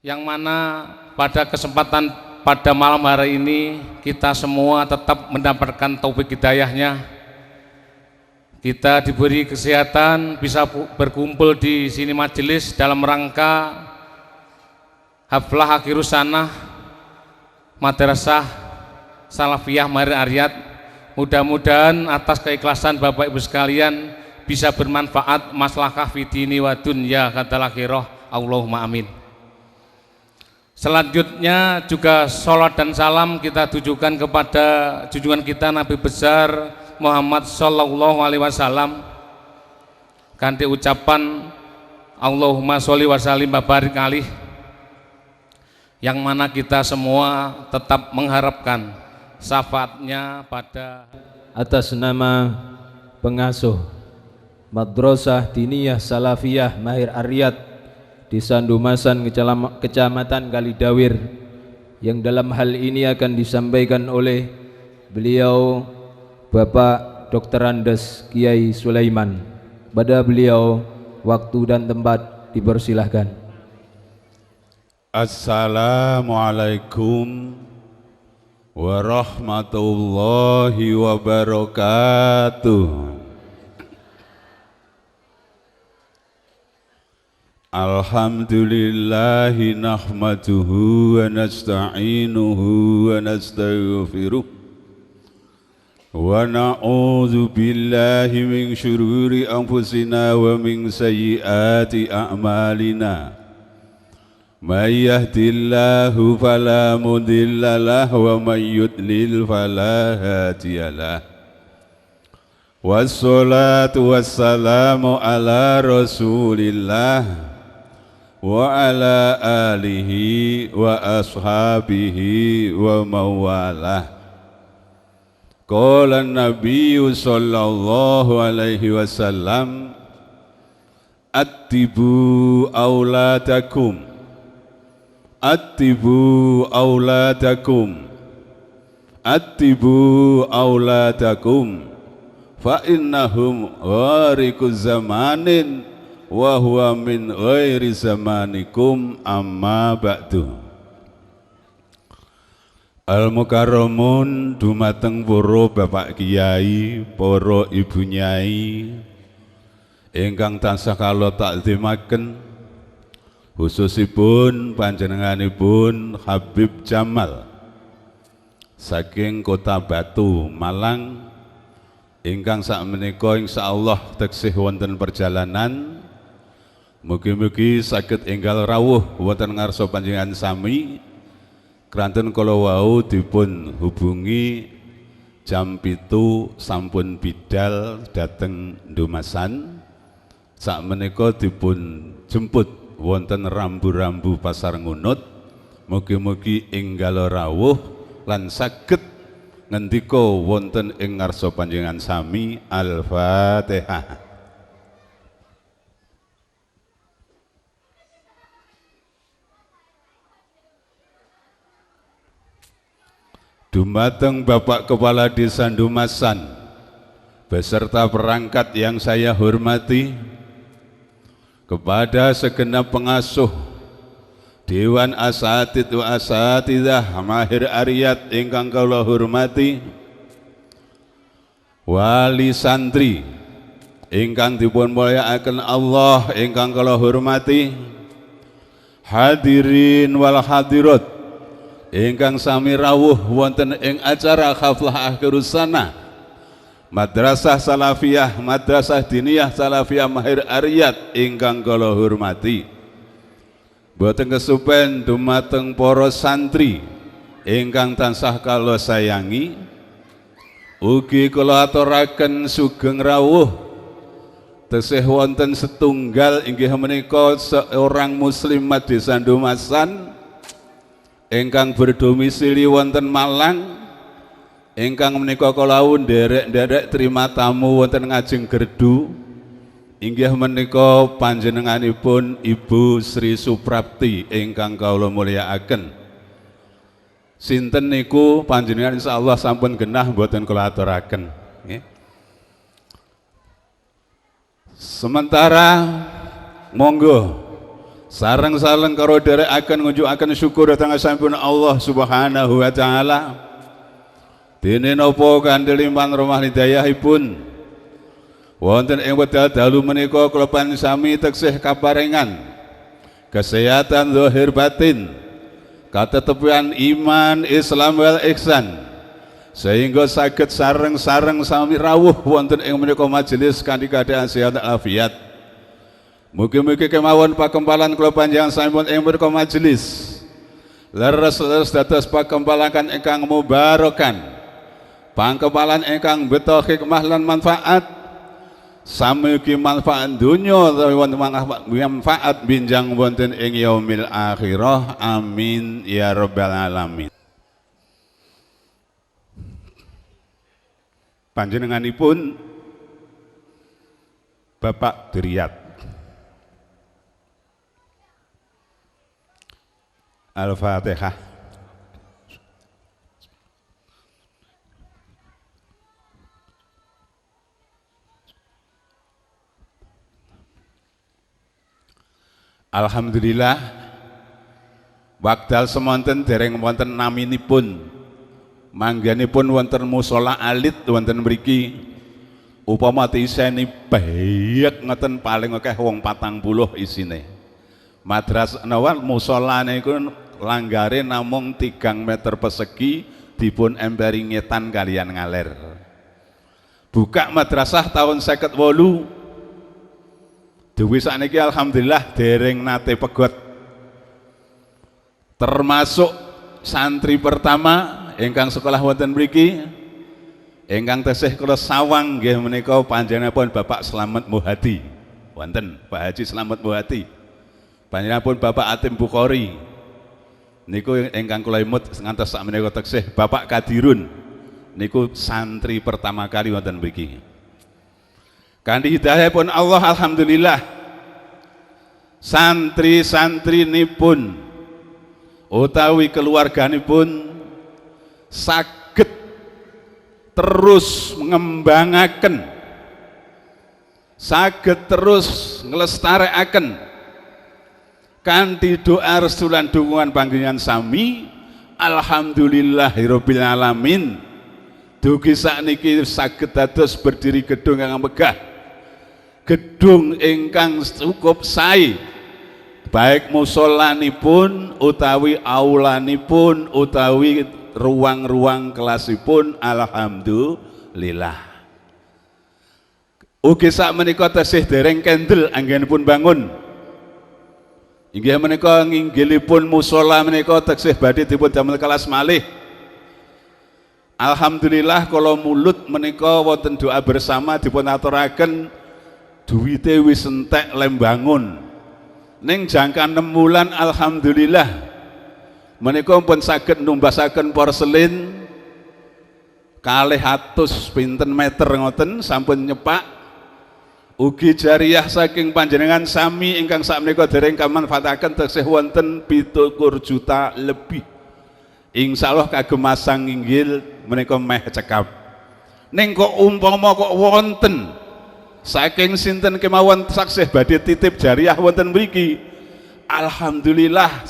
yang mana pada kesempatan pada malam hari ini kita semua tetap mendapatkan taufik hidayahnya. Kita diberi kesehatan bisa berkumpul di sini majelis dalam rangka haflah akhirus sanah Madrasah Salafiyah Mahir Aryad. Mudah-mudahan atas keikhlasan Bapak Ibu sekalian bisa bermanfaat maslahah fidini wa dunya katalah akhirah. Allahumma amin. Selanjutnya juga sholat dan salam kita tujukan kepada junjungan kita Nabi besar Muhammad Sallallahu Alaihi Wasallam kanthi ucapan Allahumma sholli wa sallim wa barik alih, yang mana kita semua tetap mengharapkan syafaatnya pada atas nama pengasuh Madrasah Diniyah Salafiyah Mahir Aryad di Sandumasan, Kecamatan Kalidawir, yang dalam hal ini akan disampaikan oleh beliau Bapak Dr. Andes Kiai Sulaiman. Pada beliau waktu dan tempat dipersilahkan. Assalamualaikum warahmatullahi wabarakatuh. Alhamdulillahi nahmaduhu wa nasta'inuhu wa nastaghfiruh wa na'udzu billahi min syururi anfusina wa min sayyiati a'malina. May yahdihillahu fala mudilla lahu wa may yudlil fala hadiyalah. Wassalatu wassalamu ala Rasulillah wa ala alihi wa ashabihi wa mawalah. Qala an-nabiyyu sallallahu alaihi wasallam, attibu auladakum, attibu auladakum, attibu auladakum, fa innahum ghariqu zamanin wa huwa min ghairi zamanikum amma ba'du. Al-mukarramun dumateng para Bapak Kiai, para Ibu Nyai ingkang tansah kula takzimaken, khususipun panjenenganipun Habib Jamal saking Kota Batu, Malang, ingkang sakmenika insyaallah teksih wonten perjalanan. Mugi-mugi saged enggal rawuh wonten ngarsa panjenengan sami. Kranten kala wau dipun hubungi jam 7 sampun bidal dhateng Ndumasan. Sakmenika dipun jemput wonten rambu-rambu Pasar Ngunut. Mugi-mugi enggal rawuh lan saged ngendika wonten ing ngarsa panjenengan sami. Al-Fatihah. Dumateng Bapak Kepala Desa Ndumasan beserta perangkat yang saya hormati, kepada segenap pengasuh Dewan Asatid wa Asatidah Mahir Aryad ingkang kula hormati, wali santri ingkang dipun mulyakaken Allah ingkang kula hormati, hadirin wal hadirat ingkang sami rawuh wonten ing acara haflah akhirus sanah Madrasah Salafiyah, Madrasah Diniyah Salafiyah Mahir Aryad ingkang kula hormati. Boten kesupen dumateng para santri ingkang tansah kula sayangi, ugi kula aturaken sugeng rawuh tesih wonten setunggal inggih menika seorang muslimat Desa Ndumasan ingkang berdomisili wonten Malang, ingkang menika kula nderek-nderek terima tamu wonten ngajeng gerdu, inggih menika panjenenganipun Ibu Sri Suprapti ingkang kula mulyakaken. Sinten niku panjenengan insyaallah sampun genah mboten kula aturaken. Sementara monggo Sareng-sareng karo dherekaken ngunjukaken syukur dhateng sampun Allah Subhanahu wa taala. Dene napa kanthi limpahan rahmat hidayahipun wonten ing wekdal dalu menika kula sami taksih kaparingan kesehatan zahir batin, katetepian iman, Islam wal ihsan, sehingga saged sareng-sareng sami rawuh wonten ing menika majelis kanthi keadaan sehat afiat. Mugi-mugi kemawon pakempalan kula panjenengan sampun ing menika majelis leres-leres dados pakempalakan ingkang mubarakan, pakempalan ingkang beto hikmah lan manfaat, samugi manfaat dunya lan manfaat binjang wonten ing yaumil akhirah. Amin ya rabbal alamin. Panjenenganipun Bapak Duryat Al-Fatihah. Alhamdulillah wekdal semonten dereng wonten naminipun mangganipun wonten musala alit wonten mriki upama iseni bayek ngoten paling akeh wong 40 isine. Madrasah nawal musolane iku langgare namung 3 meter persegi dipun emperi ngetan kalian ngaler. Buka madrasah tahun 58. Dewi sakniki alhamdulillah dereng nate pegot. Termasuk santri pertama ingkang sekolah wonten mriki ingkang tesih kula sawang nggih menika panjenenganipun Bapak Slamet Muhadi. Wonten Pak Haji Slamet Muhadi. Panjenenganipun Bapak Atim Bukhari niku ingkang kula imut ngantos sakmenika teksih Bapak Kadirun niku santri pertama kali wonten mriki. Kanthi hidayahipun Allah alhamdulillah santri-santri nipun utawi keluarganipun saged terus mengembangaken, saged terus nglestarekaken kanthi doa restu lan dukungan panggengan sami. Alhamdulillahirabbil alamin. Dugi sakniki saged dados berdiri gedung ingkang megah, gedung ingkang cukup sae, baik musolanipun utawi aulanipun utawi ruang-ruang kelasipun. Alhamdulillah. Ugi sakmenika tasih dereng kendel anggenipun bangun. Inggih menika nginggilipun musola menika taksih badhe dipun damel kelas malih. Alhamdulillah kala mulut menika wonten doa bersama dipun aturaken duwite wis entek lem bangun. Ning jangka 6 bulan alhamdulillah menika pun saged numbasaken porselin 200 pinten meter ngoten sampun nyepak. Ugi jariah saking panjenengan sami ingkang sakmenika dereng kamanfaataken taksih wonten 17 juta lebih. Insyaallah kagem masang inggil menika meh cekap. Ning kok umpama kok wonten saking sinten kemawon saksih badhe titip jariah wonten mriki, alhamdulillah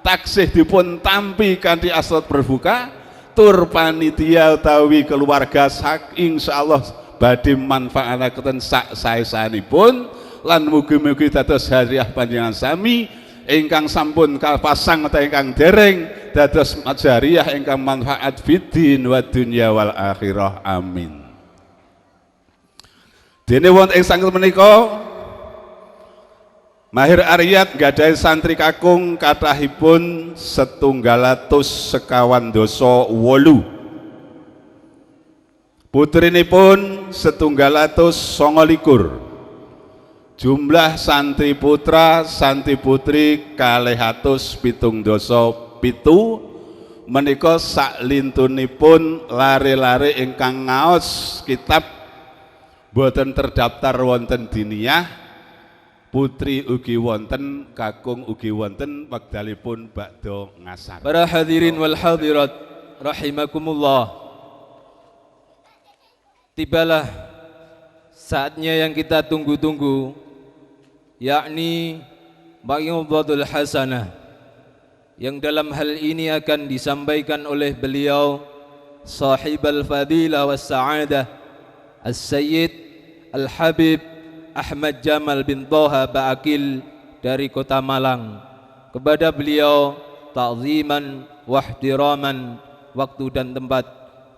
taksih dipun tampi kanthi asrat berbuka tur panitia utawi keluarga insyaallah badhe manfaataken sak saesanipun lan mugi-mugi dados hadiah panjenengan sami ingkang sampun kalpasang utawi ingkang dereng dados jariah ingkang manfaat fiddin wa dunya wal akhirah. Amin. Dene wonten ing sanget menika Mahir Aryat gadhahi santri kakung kathahipun 158. Putrinipun 129. Jumlah santri putra santri putri 277 menika saklintunipun lare-lare ingkang ngaos kitab boten terdaftar wonten diniyah. Putri ugi wonten, kakung ugi wonten, wekdalipun bakda ngasar. Para hadirin wal hadirat rahimakumullah. Tibalah saatnya yang kita tunggu-tunggu, yakni mau'izhatul hasanah, yang dalam hal ini akan disampaikan oleh beliau sahibul fadilah was sa'adah As-Sayyid Al-Habib Ahmad Jamal bin Thaha Ba'akil dari Kota Malang. Kepada beliau ta'ziman wa ihtiraman, waktu dan tempat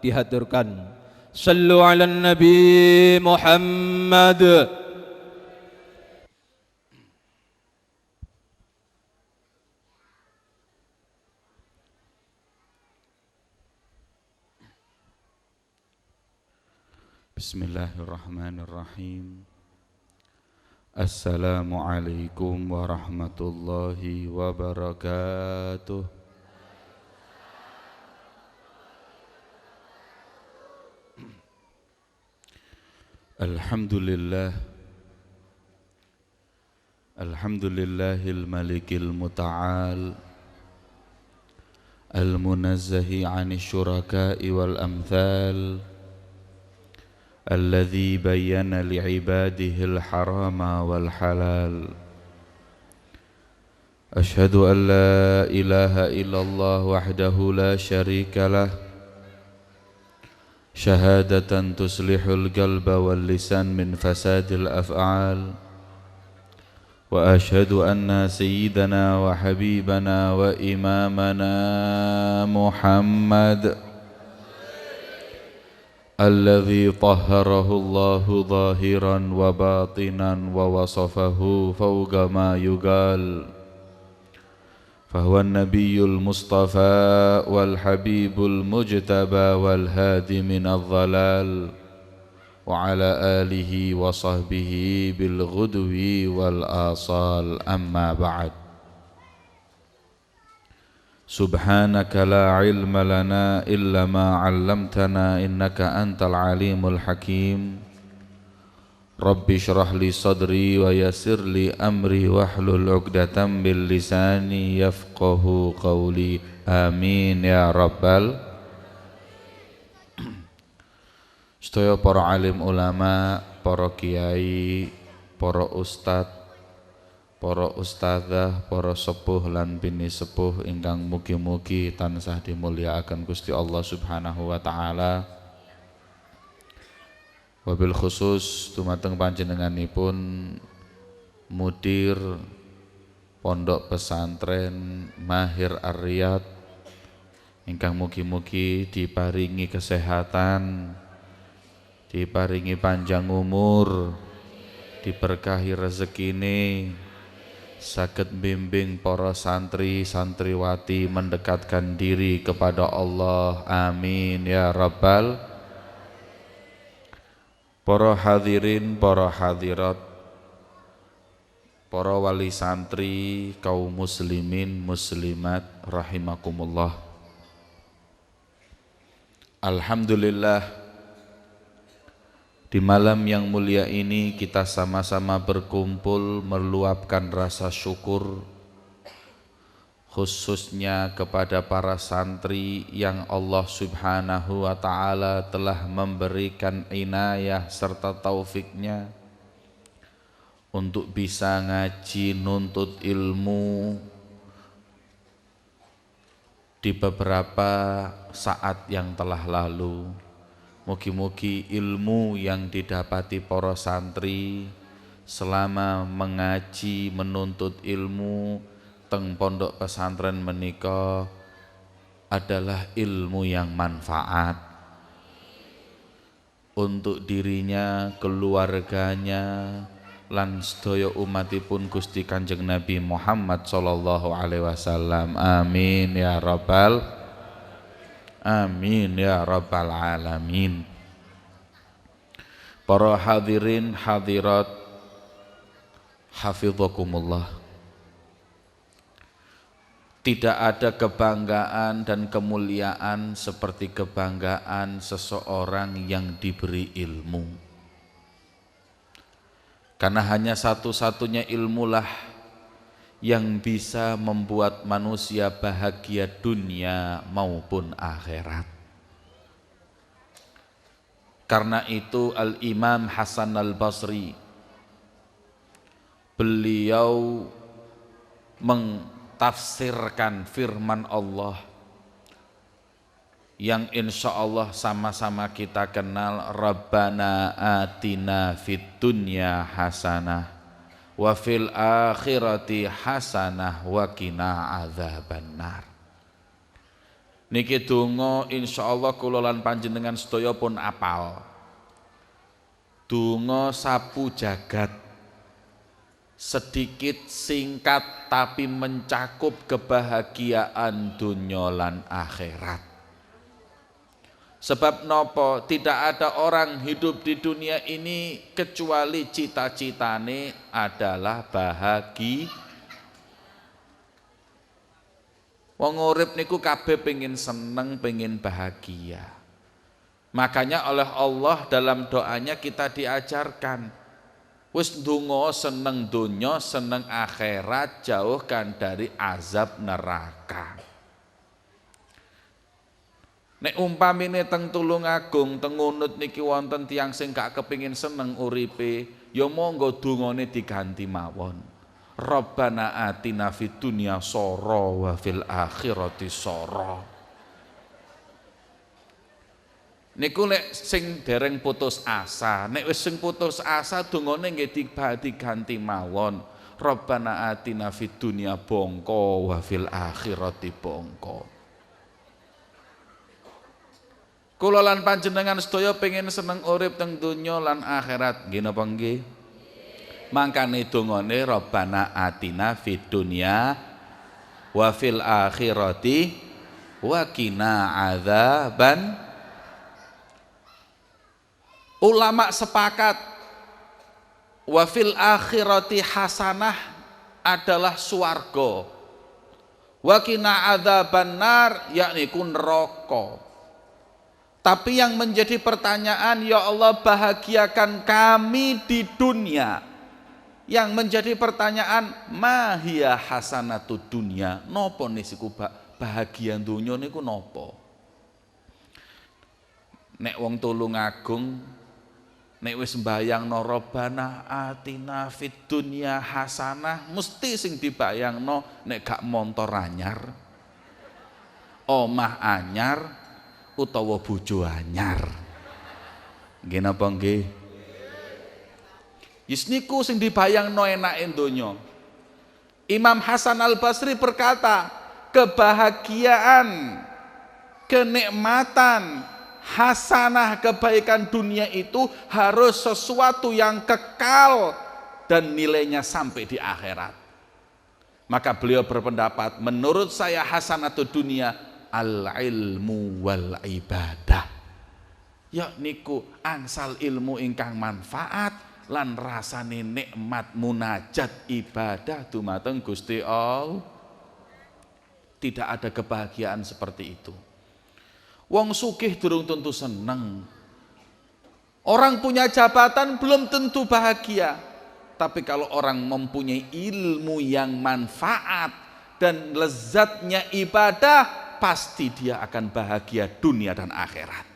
dihaturkan. Sallu ala Nabi Muhammad. Bismillahirrahmanirrahim. Assalamualaikum warahmatullahi wabarakatuh. Alhamdulillah, alhamdulillahil malikil muta'al, al-munazzahi 'anil syuraka'i wal amthal, alladzi bayyana li'ibadihil harama wal halal. Ashhadu an la ilaha illallah wahdahu la syarika lah, syahadatan tuslihul qalba wal lisan min fasadil af'al. Wa ashhadu anna sayyidana wa habibana wa imamana Muhammad alladzi tahharahu Allahu zahiran wa batinan wa wasafahu fawqa ma yugal. فهو النبي المصطفى والحبيب المجتبى والهادي من الضلال وعلى آله وصحبه بالغدو والآصال. أما بعد، سبحانك لا علم لنا إلا ما علمتنا إنك أنت العليم الحكيم. Rabbi syrah li sadri wa yassir li amri wahlul 'uqdatam bil lisani yafqahu qawli. Amin ya rabbal. Sedaya para alim ulama, para kiai, para ustad, para ustadzah, para sepuh lan bini sepuh ingkang mugi-mugi tansah dimulyakaken Gusti Allah Subhanahu wa taala. Wabil khusus dumateng panjenenganipun mudir Pondok Pesantren Mahir Ar-Riyad ingkang mugi-mugi diparingi kesehatan, diparingi panjang umur, diberkahi rezekine, saged bimbing para santri santriwati mendekatkan diri kepada Allah. Amin ya rabbal. Para hadirin, para hadirat, para wali santri, kaum muslimin, muslimat, rahimakumullah. Alhamdulillah, di malam yang mulia ini kita sama-sama berkumpul meluapkan rasa syukur, khususnya kepada para santri yang Allah Subhanahu wa ta'ala telah memberikan inayah serta taufiknya untuk bisa ngaji nuntut ilmu di beberapa saat yang telah lalu. Mugi-mugi ilmu yang didapati para santri selama mengaji menuntut ilmu teng pondok pesantren menika adalah ilmu yang manfaat untuk dirinya, keluarganya, lan sedaya umatipun Gusti Kanjeng Nabi Muhammad sallallahu alaihi wasallam. Amin ya rabbal amin ya rabbal alamin. Para hadirin hadirat hafizakumullah. Tidak ada kebanggaan dan kemuliaan seperti kebanggaan seseorang yang diberi ilmu. Karena hanya satu-satunya ilmulah yang bisa membuat manusia bahagia dunia maupun akhirat. Karena itu Al-Imam Hasan Al-Basri, beliau mentafsirkan firman Allah yang insya Allah sama-sama kita kenal. Rabbana atina fid dunya hasanah wa fil akhirati hasanah wa qina adzabannar. Niki donga insyaallah kula lan panjenengan sedaya pun apal. Donga sapu jagat, sedikit singkat tapi mencakup kebahagiaan dunya lan akhirat. Sebab nopo, tidak ada orang hidup di dunia ini kecuali cita-citane adalah bahagia. Wong urip niku kabeh pengin seneng, pengin bahagia. Makanya oleh Allah dalam doanya kita diajarkan, wis ndonga seneng donya, seneng akhirat, jauhkan dari azab neraka. Nek umpamine teng Tulungagung, teng Ngunut niki wonten tiyang sing gak kepingin seneng uripe, ya monggo dongane diganti mawon. Rabbana atina fid dunya sara wa fil akhirati sara. Niku nek sing dereng putus asa, nek wis sing putus asa dongane nggih diganti mawon. Rabbana atina fid dunya bongko wa fil akhirati bongko. Kula lan panjenengan sedaya pengen seneng urip teng donya lan akhirat, nggih napa nggih? Mangkane dongane Rabbana atina fid dunya wa fil akhirati wa qina adzaban. Ulama sepakat wa fil akhirati hasanah adalah swarga. Wa qina adzaban nar yakni kun neraka. Tapi yang menjadi pertanyaan, ya Allah bahagiakan kami di dunia. Yang menjadi pertanyaan, mahia hasanatud dunya, nopo nisiku bahagia dunia niku nopo? Nek wong Tulungagung, nek wis mbayangno Rabbana atina fid dunya hasanah, mesti sing dibayangno nek gak montor anyar, omah anyar, utawa bojo anyar. Nggih napa nggih? Yus niku sing dibayangno enake donya. Imam Hasan Al-Basri berkata, kebahagiaan, kenikmatan, hasanah kebaikan dunia itu harus sesuatu yang kekal dan nilainya sampai di akhirat. Maka beliau berpendapat, menurut saya hasanatud dunia al-ilmu wal ibadah, ya niku angsal ilmu ingkang manfaat lan rasane nikmat munajat ibadah dumateng Gusti Allah. Tidak ada kebahagiaan seperti itu. Wong sugih durung tentu seneng, orang punya jabatan belum tentu bahagia. Tapi kalau orang mempunyai ilmu yang manfaat dan lezatnya ibadah, pasti dia akan bahagia dunia dan akhirat.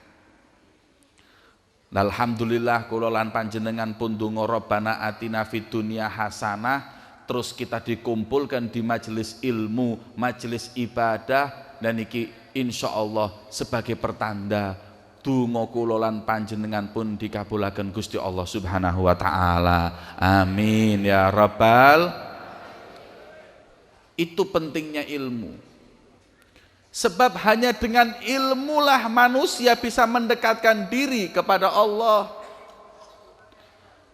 Alhamdulillah kula lan panjenengan pun donga Rabbana atina fid dunya hasanah, terus kita dikumpulkan di majelis ilmu, majelis ibadah, dan iki insyaallah sebagai pertanda donga kula lan panjenengan pun dikabulaken Gusti Allah Subhanahu wa taala. Amin ya rabbal. Itu pentingnya ilmu. Sebab hanya dengan ilmulah manusia bisa mendekatkan diri kepada Allah.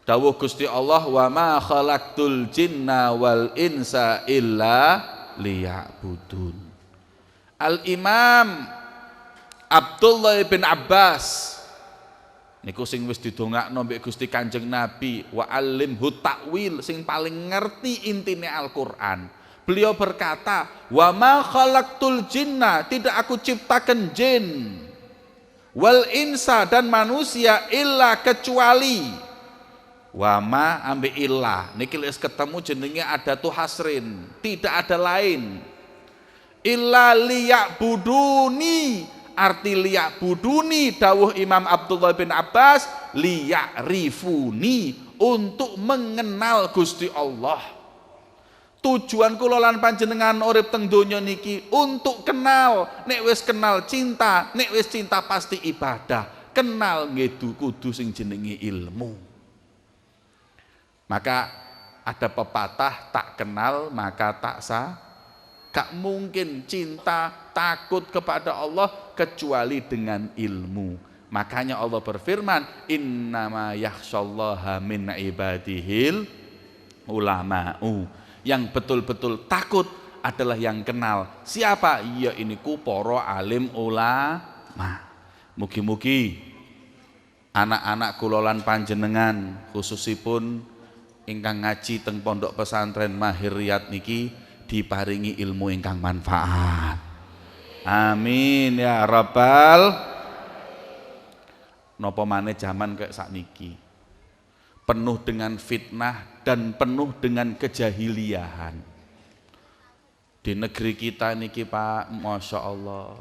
Dawuh Gusti Allah, wa ma khalaqtul jinna wal insa illa liya'budun. Al-Imam Abdullah bin Abbas niku sing wis didongakno mbek Gusti Kanjeng Nabi, wa alimhu ta'wil, sing paling ngerti intine Al-Qur'an. Beliau berkata, wa ma khalaqtul jinna, tidak aku ciptakan jin, wal insa, dan manusia, illa kecuali, wa ma ambil illa, niki wis ketemu jenenge ada tuh hasrin, tidak ada lain, illa liya'buduni, arti liya'buduni dawuh Imam Abdullah bin Abbas, liya'rifuni, untuk mengenal Gusti Allah. Tujuan kula lan panjenengan urip teng donya niki untuk kenal. Nek wis kenal cinta, nek wis cinta pasti ibadah. Kenal ngedu kudu sing jenenge ilmu. Maka ada pepatah, tak kenal maka tak sah. Gak mungkin cinta, takut kepada Allah kecuali dengan ilmu. Makanya Allah berfirman, innama yakhsyallaha min ibadihil ulama'u. Yang betul-betul takut adalah yang kenal. Siapa? Ya ini para alim ulama. Mugi-mugi anak-anak kula lan panjenengan khususipun ingkang ngaji teng pondok pesantren Mahir Riyad niki diparingi ilmu ingkang manfaat. Amin ya rabbal. Napa maneh jaman kayak sakniki penuh dengan fitnah dan penuh dengan kejahiliahan. Di negeri kita niki Pak, Masya Allah,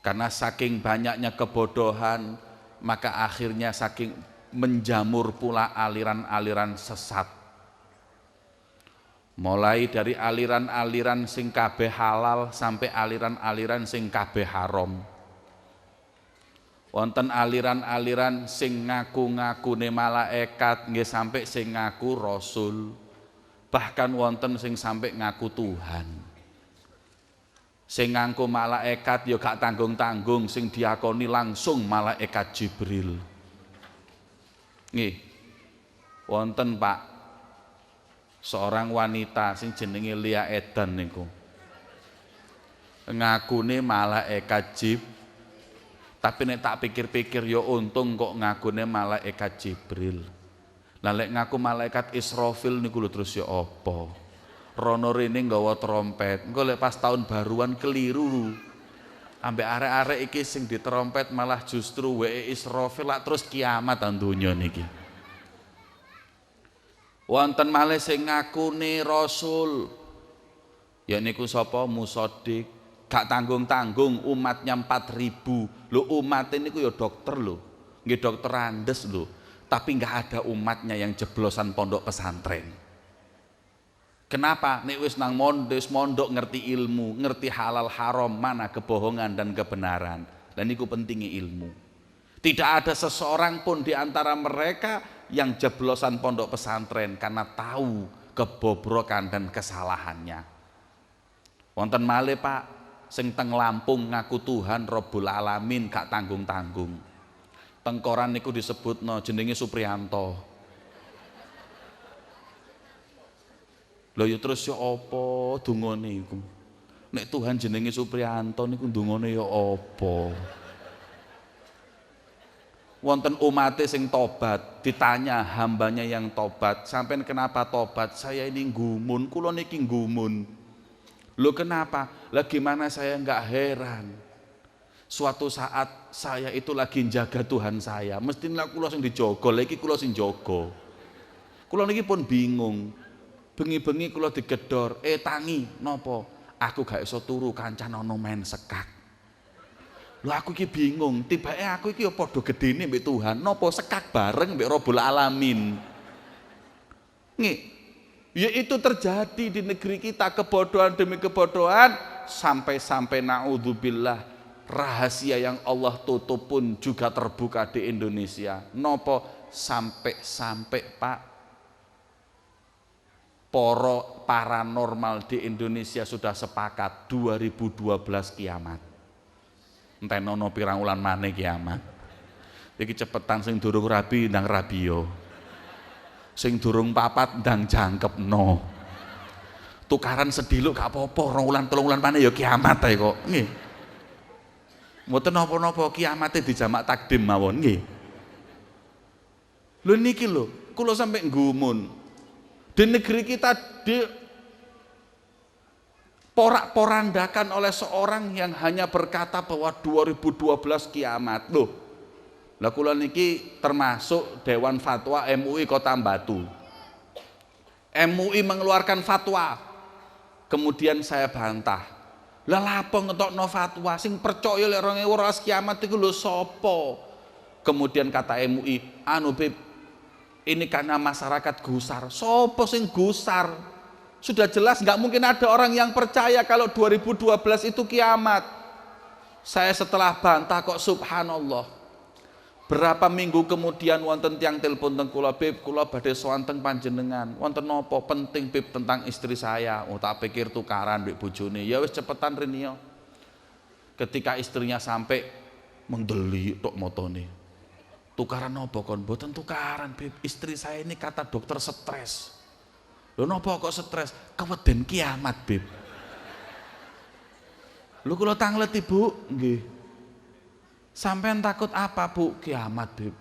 karena saking banyaknya kebodohan, maka akhirnya saking menjamur pula aliran-aliran sesat. Mulai dari aliran-aliran sing kabeh halal sampai aliran-aliran sing kabeh haram. Wonten aliran-aliran sing ngaku-ngakune malaikat nggih sampai sing ngaku rasul. Bahkan wonten sing sampai ngaku Tuhan. Sing ngaku malaikat ya gak tanggung-tanggung, sing diakoni langsung malaikat Jibril. Nggih. Wonten Pak seorang wanita sing jenenge Lia Edan niku. Ngakune malaikat Jibril. Tapi nek tak pikir-pikir ya untung kok ngakune malaikat Jibril. Lah lek ngaku malaikat Israfil niku lho terus ya apa? Rono rene nggawa trompet. Engko lek pas tahun baruan keliru. Ambek arek-arek iki sing diterompet malah justru wae Israfil lak terus kiamat nang donya niki. Wonten malih sing ngakune rasul. Ya niku sapa? Musaddiq. Gak tanggung-tanggung umatnya 4.000. Lho umat ini ya dokter lho. Nggih dokter Andes lho. Tapi nggak ada umatnya yang jeblosan pondok pesantren. Kenapa? Nek wis nang mondok ngerti ilmu, ngerti halal haram, mana kebohongan dan kebenaran. Dan niku pentingnya ilmu. Tidak ada seseorang pun di antara mereka yang jeblosan pondok pesantren karena tahu kebobrokan dan kesalahannya. Wonten malih Pak sing teng Lampung ngaku Tuhan Rabbul Alamin gak tanggung-tanggung. Tengkoran niku disebutno jenenge Supriyanto. Lho ya terus ya apa dungane iku? Nek Tuhan jenenge Supriyanto niku dungane ya apa? Wonten umate sing tobat, ditanya hambanya yang tobat, sampean kenapa tobat? Saya ini gumun, kula niki gumun. Loh kenapa? Lah gimana saya enggak heran. Suatu saat saya itu lagi jaga Tuhan saya, mestilah kula sing dijogo, lagi kula sing jogo. Kula niki pun bingung. Bengi-bengi kula digedor, tangi napa? Aku gak iso turu kancan ana main sekak. Lho aku iki bingung, tibake aku iki ya padha gedene mbek Tuhan, napa sekak bareng mbek Rabbul Alamin. Nggih. Ya itu terjadi di negeri kita, kebodohan demi kebodohan, sampai-sampai naudzubillah rahasia yang Allah tutup pun juga terbuka di Indonesia. Nopo sampai-sampai Pak poro paranormal di Indonesia sudah sepakat 2012 kiamat. Enten ono pirang wulan maneh kiamat. Iki cepetan sing durung rabi ndang rabio. Sing durung papat ndang jangkepno. Tukaran sediluk gak apa-apa, 2 wulan 3 wulan maneh ya kiamat ae kok. Nggih. Mboten napa-napa kiamate dijamak takdim mawon nggih. Lho niki lho, kula sampe nggumun. Di negeri kita porak-porandakan oleh seorang yang hanya berkata bahwa 2012 kiamat. Loh, lah kula niki termasuk Dewan Fatwa MUI Kota Batu. MUI mengeluarkan fatwa. Kemudian saya bantah. Lah lapo ngetokno fatwa sing percaya lek 2012 kiamat iku lho sapa? Kemudian kata MUI, anu Beb, ini karena masyarakat gusar. Sapa sing gusar? Sudah jelas nggak mungkin ada orang yang percaya kalau 2012 itu kiamat. Saya setelah bantah kok subhanallah. Berapa minggu kemudian wonten tiang telepon teng kula, Bib, kula badhe sowan teng panjenengan. Wonten napa penting Bib tentang istri saya? Oh, tak pikir tukaran mbek bojone. Ya wis cepetan rene. Ketika istrinya sampai mendelik tok motone. Tukaran napa kon? Mboten tukaran, Bib. Istri saya ini kata dokter stres. Lho napa kok stres? Keweden kiamat, Bib. Lho kula tanglet Ibu, nggih. Sampean takut apa, Bu? Kiamat, Bib.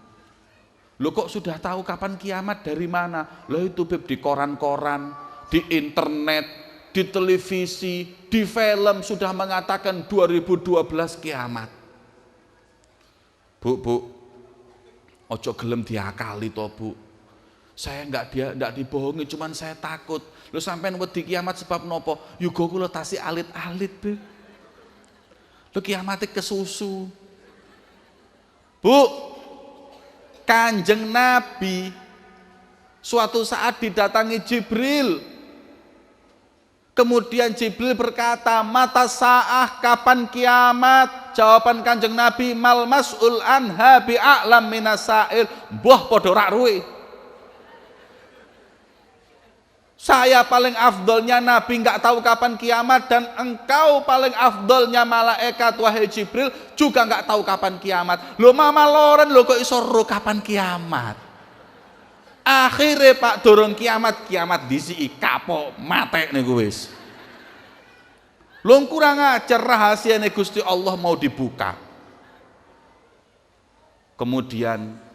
Lho kok sudah tahu kapan kiamat dari mana? Lho itu, Bib, di koran-koran, di internet, di televisi, di film sudah mengatakan 2012 kiamat. Bu, ojo gelem diakali to, Bu. Saya enggak dibohongi, cuman saya takut. Lho sampean wedi kiamat sebab nopo? Yuga kula tasih alit-alit, Bib. Lho kiamate kesusu. Bu, Kanjeng Nabi suatu saat didatangi Jibril. Kemudian Jibril berkata, "Mata sa'ah, kapan kiamat?" Jawaban Kanjeng Nabi, "Mal mas'ul anha bi'a'lam minas sa'il." Mbah padha rak ruwe. Saya paling afdolnya Nabi nggak tahu kapan kiamat, dan engkau paling afdolnya malaikat wahai Jibril juga nggak tahu kapan kiamat. Lo mama loren lo kok iso ro kapan kiamat? Akhirnya Pak dorong kiamat disi kapok mate niku wis. Lo kurang ajar, rahasia nih Gusti Allah mau dibuka. Kemudian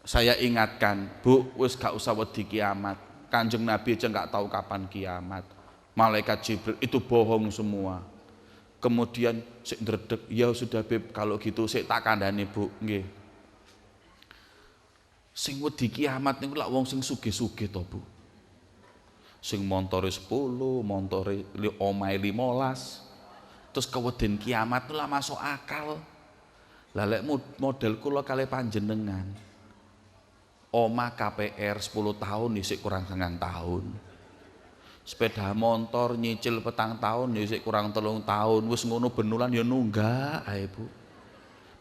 saya ingatkan, Bu, wis gak usah wedi kiamat. Kanjeng Nabi aja gak tahu kapan kiamat. Malaikat Jibril itu bohong semua. Kemudian sik ndredeg, ya sudah Bib, kalau gitu sik tak kandhani, Bu, nggih. Sing wedi kiamat niku lak wong sing sugih-sugih to, Bu. Sing montore 10, montore omahe 15. Terus keweden kiamat lah masuk akal. Lah lek model kula kalih panjenengan, omah KPR 10 tahun isik kurang 9 tahun. Sepeda motor nyicil 4 tahun isik kurang 3 tahun. Wis ngono benulan ya nunggak ae, Bu.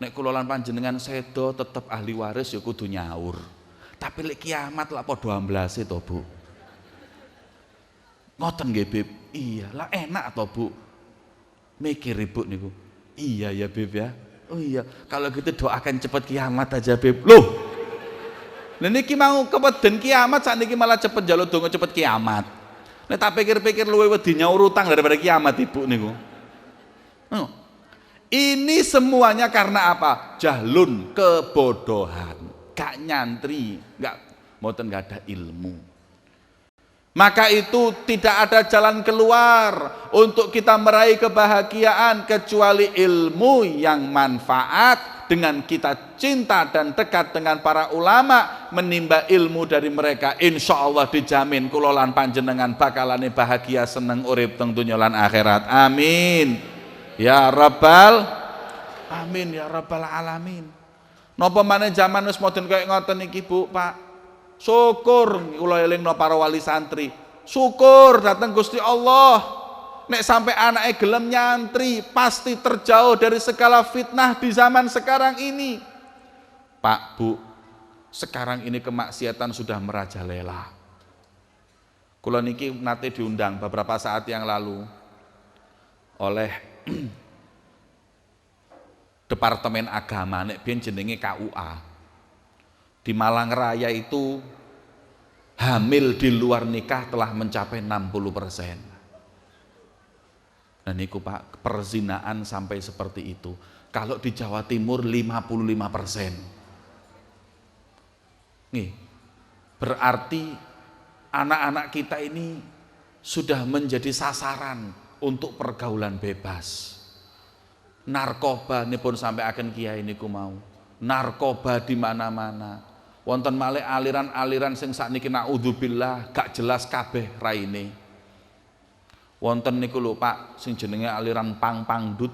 Nek kula lan panjenengan sedo tetep ahli waris ya kudu nyaur. Tapi lek kiamat lak padha amblase to, Bu. Ngoten nggih, Bib. Iya, lah enak to, Bu. Mikir Ibu niku. Iya ya, Bib ya. Oh iya, kalau gitu doakan cepat kiamat aja, Bib. Loh, nah niki mau keweden kiamat, saat niki malah cepet jaluk donga cepet kiamat. Nek tak pikir-pikir luwe wedi nyaur utang daripada kiamat, Ibu niku. Ini semuanya karena apa? Jahlun, kebodohan, gak nyantri, mboten gak ada ilmu. Maka itu tidak ada jalan keluar untuk kita meraih kebahagiaan kecuali ilmu yang manfaat. Dengan kita cinta dan dekat dengan para ulama, menimba ilmu dari mereka, insya Allah dijamin kula lan panjenengan bakalane bahagia seneng urip teng dunya lan akhirat. Amin ya rabbal amin ya rabbal alamin. Napa maneh zaman wis modern kaya ngoten iki, Bu, Pak. Syukur kula elingno para wali santri. Syukur datang Gusti Allah. Nek sampai anaknya gelem nyantri, pasti terjauh dari segala fitnah di zaman sekarang ini. Pak, Bu, sekarang ini kemaksiatan sudah merajalela. Kula niki nate diundang beberapa saat yang lalu oleh Departemen Agama, nek biyen jenenge KUA. Di Malang Raya itu hamil di luar nikah telah mencapai 60%. Dan niku Pak, perzinaan sampai seperti itu. Kalau di Jawa Timur 55%. Nih, berarti anak-anak kita ini sudah menjadi sasaran untuk pergaulan bebas. Narkoba ini pun sampai akan kiai niku mau. Narkoba di mana-mana. Wonten malih aliran-aliran sing sakniki naudzubillah gak jelas kabeh raine. Wonten niku lho Pak, sing jenenge aliran pangdut.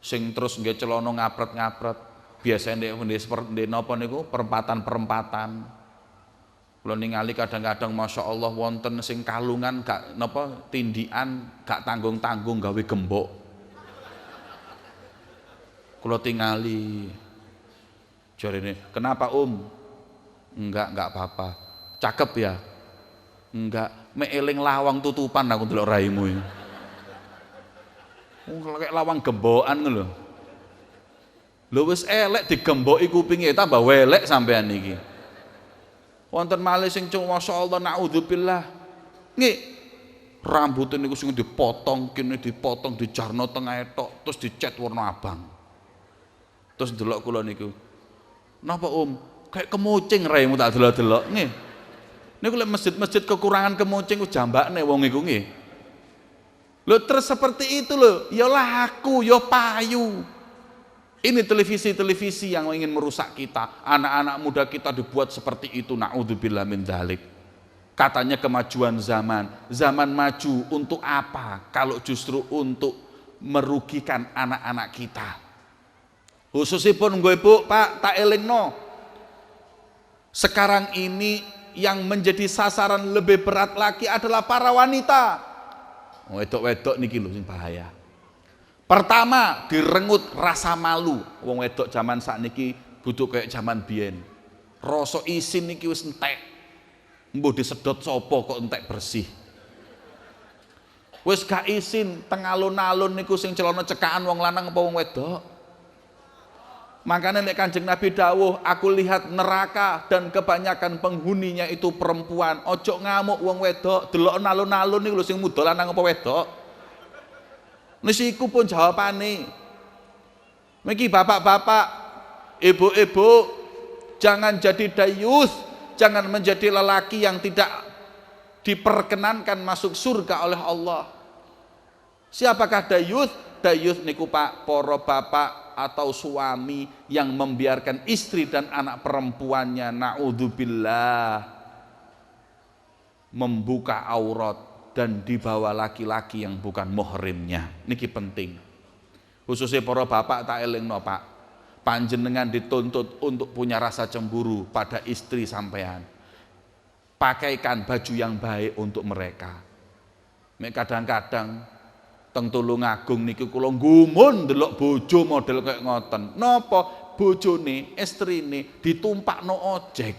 Sing terus nggih celana ngapret-ngapret. Biasane ndek napa niku perempatan-perempatan. Kula ningali kadang-kadang Masya Allah wonten sing kalungan gak napa tindikan gak tanggung-tanggung gawe gembok. Kula tingali jarene, "Kenapa, Enggak apa-apa." "Cakep ya?" "Enggak, mek eling lawang tutupan aku ndelok raimu iki." Kayak lawang gembokan ngono lho. Lho wis elek digemboki kupinge tambah welek sampean iki. Wonten malih sing cung masyaallah naudzubillah. Nggih. Rambutnya niku sing dipotong, kene dipotong, dijarno tengah tok, terus dicet warna abang. Terus delok kula niku. "Napa, Kayak kemucing raimu tak delok-delok." Nggih. Niku lek masjid-masjid kekurangan kemucing ku jambakne wong iku nggih. Lho terus seperti itu lho, ya laku, ya payu. Ini televisi-televisi yang ingin merusak kita. Anak-anak muda kita dibuat seperti itu, naudzubillah min dzalik. Katanya kemajuan zaman. Zaman maju untuk apa? Kalau justru untuk merugikan anak-anak kita. Khususipun nggo Ibu, Pak, tak elingno. Sekarang ini yang menjadi sasaran lebih berat lagi adalah para wanita. Wedok-wedok niki lho sing bahaya. Pertama, direngut rasa malu. Wong wedok zaman sakniki butuh kayak zaman biyen. Rasa isin niki wis entek. Mbuh disedot sapa kok entek bersih. Wis gak isin teng alun-alun niku sing celana cekaan wong lanang apa wong wedok. Makanya nek Kanjeng Nabi dawuh, "Aku lihat neraka dan kebanyakan penghuninya itu perempuan." Ojo ngamuk wong wedok, delok alun-alun niku lho sing muda lanang apa wedok. Nisiku pun jawabane. Miki bapak-bapak, ibu-ibu, jangan jadi dayuth, jangan menjadi lelaki yang tidak diperkenankan masuk surga oleh Allah. Siapakah dayuth? Dayuth niku Pak, para bapak atau suami yang membiarkan istri dan anak perempuannya naudzubillah membuka aurat dan dibawa laki-laki yang bukan muhrimnya. Niki penting. Khususnya para bapak tak elingno Pak. Panjenengan dituntut untuk punya rasa cemburu pada istri sampean. Pakaikan baju yang baik untuk mereka. Mek kadang-kadang teng Tulungagung niki kula gumun ndelok bojo model kayak ngoten. Napa? Bojone, istrine ditumpakno ojek.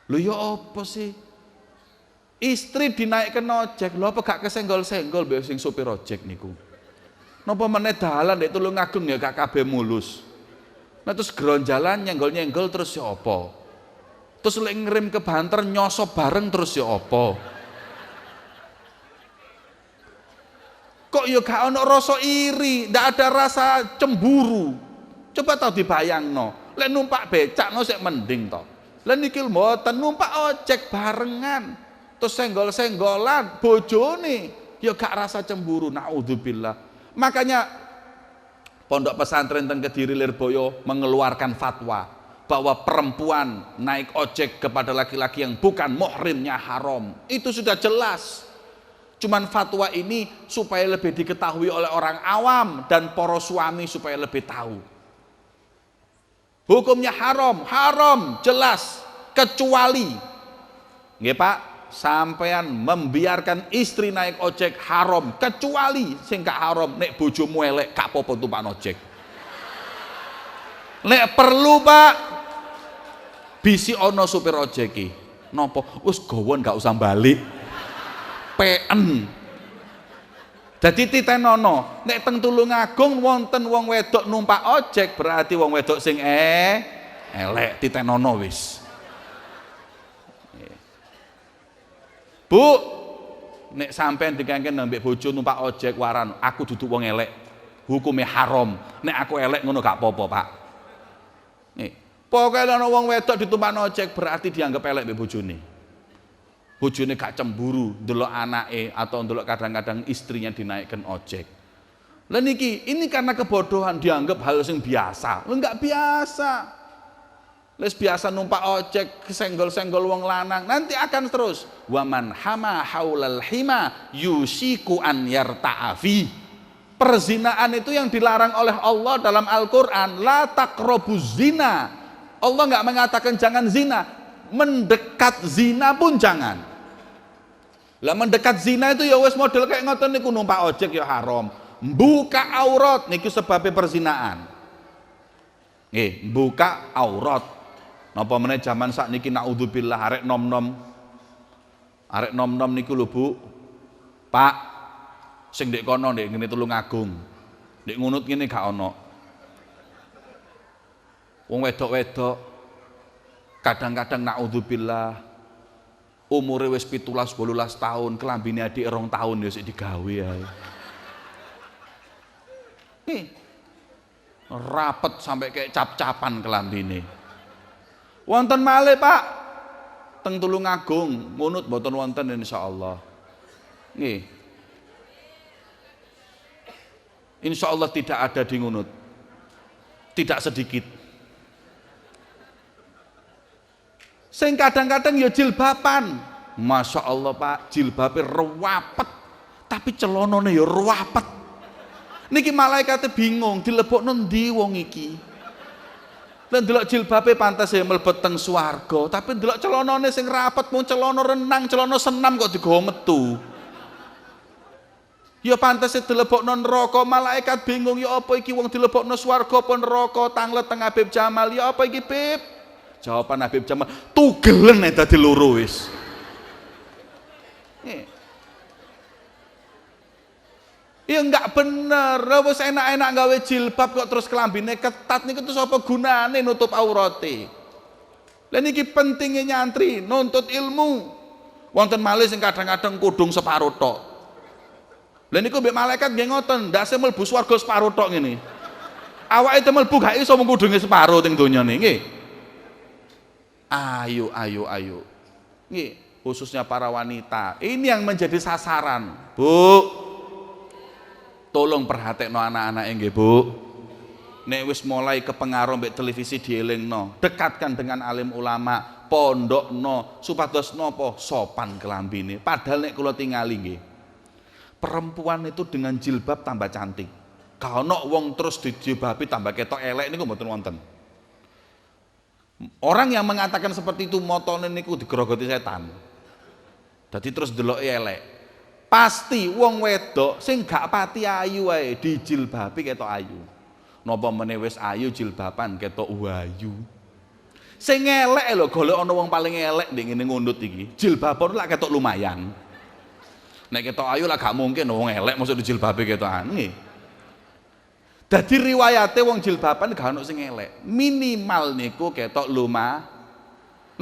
Lho ya apa sih? Istri dinaikkan ojek, lho apa gak kesenggol-senggol mbek sing sopir ojek niku. Napa meneh dalan nek Tulungagung ya gak kabeh mulus. Nah terus gronjalan nyenggol-nyenggol terus ya apa? Terus lek ngerem ke banter nyosop bareng terus ya apa? Kok ya gak ono rasa iri, ndak ada rasa cemburu. Coba tau dibayangno, lek numpak becak no sik mending to. Lah niki mboten numpak ojek barengan. Terus senggol-senggolan bojone ya gak rasa cemburu, naudzubillah. Makanya Pondok Pesantren teng Kediri Lirboyo mengeluarkan fatwa bahwa perempuan naik ojek kepada laki-laki yang bukan muhrimnya haram. Itu sudah jelas. Cuman fatwa ini supaya lebih diketahui oleh orang awam dan para suami supaya lebih tahu. Hukumnya haram jelas, kecuali nggih Pak, sampean membiarkan istri naik ojek haram, kecuali sing gak haram nek bojomu elek gak apa-apa tumpak ojek. Nek perlu Pak, bisi ono supir ojek iki. Napa? Wis gawon gak usah balik. PN. Jadi titenono, nek teng Tulungagung wonten wong wedok numpak ojek berarti wong wedok sing elek titenono wis. Bu, nek sampean dikengken ambek bojo numpak ojek waran, aku duduk wong elek. Hukumnya haram. Nek aku elek ngono gak apa-apa, Pak. Nih, pokoknya ana wong wedok ditumpakno ojek berarti dianggap elek mbek bojone. Bojone gak cemburu ndelok anake atau ndelok kadang-kadang istrinya dinaikkan ojek. Lah niki, ini karena kebodohan dianggap hal yang biasa. Lah enggak biasa. Les biasa numpak ojek senggol-senggol wong lanang nanti akan terus waman hama haulal hima yusiku an yarta'afi. Perzinaan itu yang dilarang oleh Allah dalam Al-Qur'an, la taqrabuz zina. Allah enggak mengatakan jangan zina, mendekat zina pun jangan. Lah mendekat zina itu ya wis model kayak ngoten niku, numpak ojek ya haram. Buka aurat niku sebabnya perzinaan. Nggih, buka aurat. Napa meneh zaman sakniki naudzubillah arek nom-nom. Arek nom-nom niku lho Bu. Pak, sing ndek kono ndek ngene Tulungagung. Ndek ngunut ngene gak ono. Wong wedok-wedok kadang-kadang naudzubillah umure wis 17-18 tahun, kelambine adik 2 tahun ya sik digawe ae. Nih, rapet sampai kayak cap-capan kelambine. Wonten malih Pak, teng Tulungagung, ngunut mboten wonten insyaallah. Nggih. Insyaallah tidak ada di ngunut. Tidak sedikit. Sing kadang-kadang ya jilbaban. Masya Allah Pak, jilbabe ruwapet, tapi celonone ya ruwapet. Niki malaikate bingung, dilebokno ndi wong iki. Lah ndelok jilbabe pantes ya mlebet teng swarga, tapi ndelok celonone sing rapet mung celana renang, celana senam kok digawa metu. Ya pantes dilebokno neraka, malaikat bingung ya apa iki wong dilebokno swarga apa neraka, tanglet teng Habib Jamal, ya apa iki Bib? Jawaban Habib Jamal, tugelen dadi loro wis. Ya enggak bener, wis enak-enak gawe jilbab kok terus kelambine ketat niku terus apa gunane nutup aurate. Lah niki pentingnya nyantri nuntut ilmu. Wonten malih sing kadang-kadang kudung separo tok. Lah niku mbek malaikat nggih ngoten, ndase mlebu swarga separo tok ngene. Awake te mlebu gak iso mung kudunge separo teng donya niki. Ayo. Nggih, khususnya para wanita. Ini yang menjadi sasaran. Bu, tolong perhatekno anak-anak nggih, Bu. Nek wis mulai kepengaruh mbek televisi dielingno, dekatkan dengan alim ulama, pondokno supados napa sopan kelambine. Padahal nek kula tingali nggih, perempuan itu dengan jilbab tambah cantik. Gak ono wong terus dijilbabi tambah ketok elek niku mboten wonten. Orang yang mengatakan seperti itu motone niku digerogoti setan. Jadi terus deloke elek. Pasti wong wedok sing gak pati ayu ae dijilbabi ketok ayu. Napa meneh wis ayu jilbaban ketok wayu. Sing elek lho golek ana wong paling elek ndek ngene ngundut iki. Jilbaban lak ketok lumayan. Nek ketok ayu lah gak mungkin wong elek mosok dijilbabi ketokan nggih. Dadi riwayate wong jilbaban gak ono sing elek. Minimal niku ketok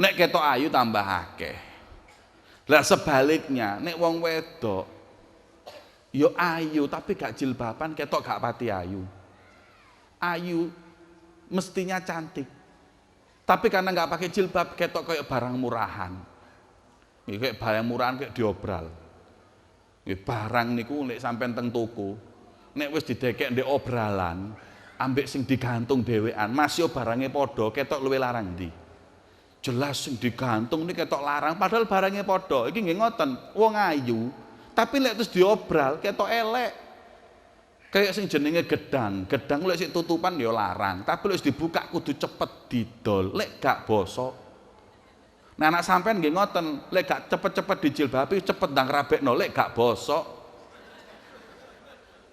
nek ketok ayu tambah akeh. Lah sebaliknya nek wong wedok yo ayu tapi gak jilbaban ketok gak pati ayu. Ayu mestinya cantik. Tapi karena gak pakai jilbab ketok kayak barang murahan. Kayak barang murahan kayak diobral. Barang niku nek sampean teng toko nek wis didekek ndek obralan, ambek sing digantung dhewean, masih barangnya padha, ketok luwe larang ndi? Jelas sing digantung ini ketok larang, padahal barangnya padha. Iki nggih ngoten, wong ayu, tapi lek terus diobral ketok elek. Kayak sing jenenge gedang lek sik tutupan ya larang, tapi lek dibuka kudu cepet didol, lek gak bosok. Nah anak sampean nggih ngoten, lek gak cepet-cepet dijilbabi, cepet ndang rabekno, lek gak bosok.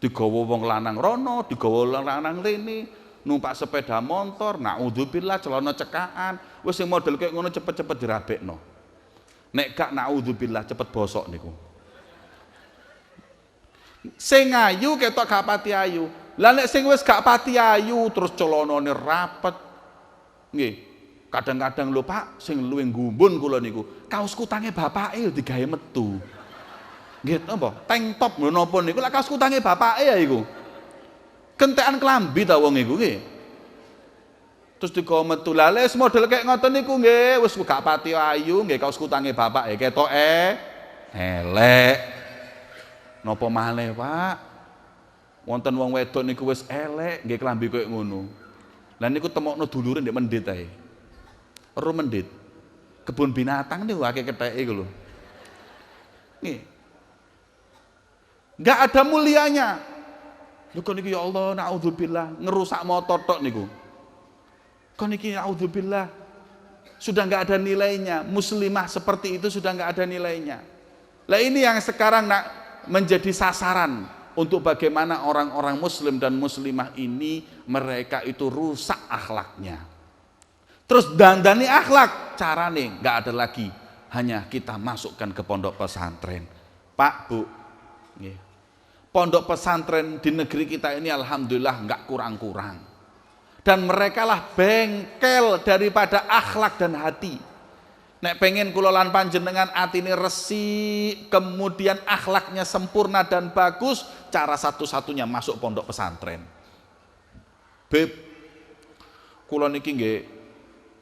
Digawa wong lanang rono, digawa lanang rene, numpak sepeda motor, naudzubillah celana cekaan, wis sing model kayak ngono cepet-cepet dirabekno. Nek gak naudzubillah cepet bosok niku. Sing ayu ketok gak pati ayu. Lah nek sing wis gak pati ayu terus celanane rapet. Nggih. Kadang-kadang lho Pak, sing luwih nggumbun kula niku, kaos kutange bapake digawe metu. Nggih apa? Tank top lho napa niku lak kaos kutange bapake ya iku. Kentekan klambi ta wong iku nggih. Terus digawa metu. Lah les model kayak ngoten niku nggih wis gak pati ayu nggih kaos kutange bapake ketoke elek. Napa malih Pak? Wonten wong wedok niku wis elek nggih klambi koyo ngono. Lah niku temokno dulure ndek Mendit ae. Ero Mendit. Kebun binatang niku akeh ketheke iku lho. Nggih. Enggak ada mulianya. Lho kok niki ya Allah naudzubillah ngerusak motor tok niku. Kok niki naudzubillah sudah nggak ada nilainya. Muslimah seperti itu sudah nggak ada nilainya. Lah ini yang sekarang nak menjadi sasaran untuk bagaimana orang-orang muslim dan muslimah ini mereka itu rusak akhlaknya. Terus dandani akhlak, carane nggak ada lagi, hanya kita masukkan ke pondok pesantren. Pak, Bu, pondok pesantren di negeri kita ini alhamdulillah nggak kurang-kurang. Dan mereka lah bengkel daripada akhlak dan hati. Nek pengen kulolan panjenengan atine resik, kemudian akhlaknya sempurna dan bagus, cara satu-satunya masuk pondok pesantren. Beb, kulon iki nggih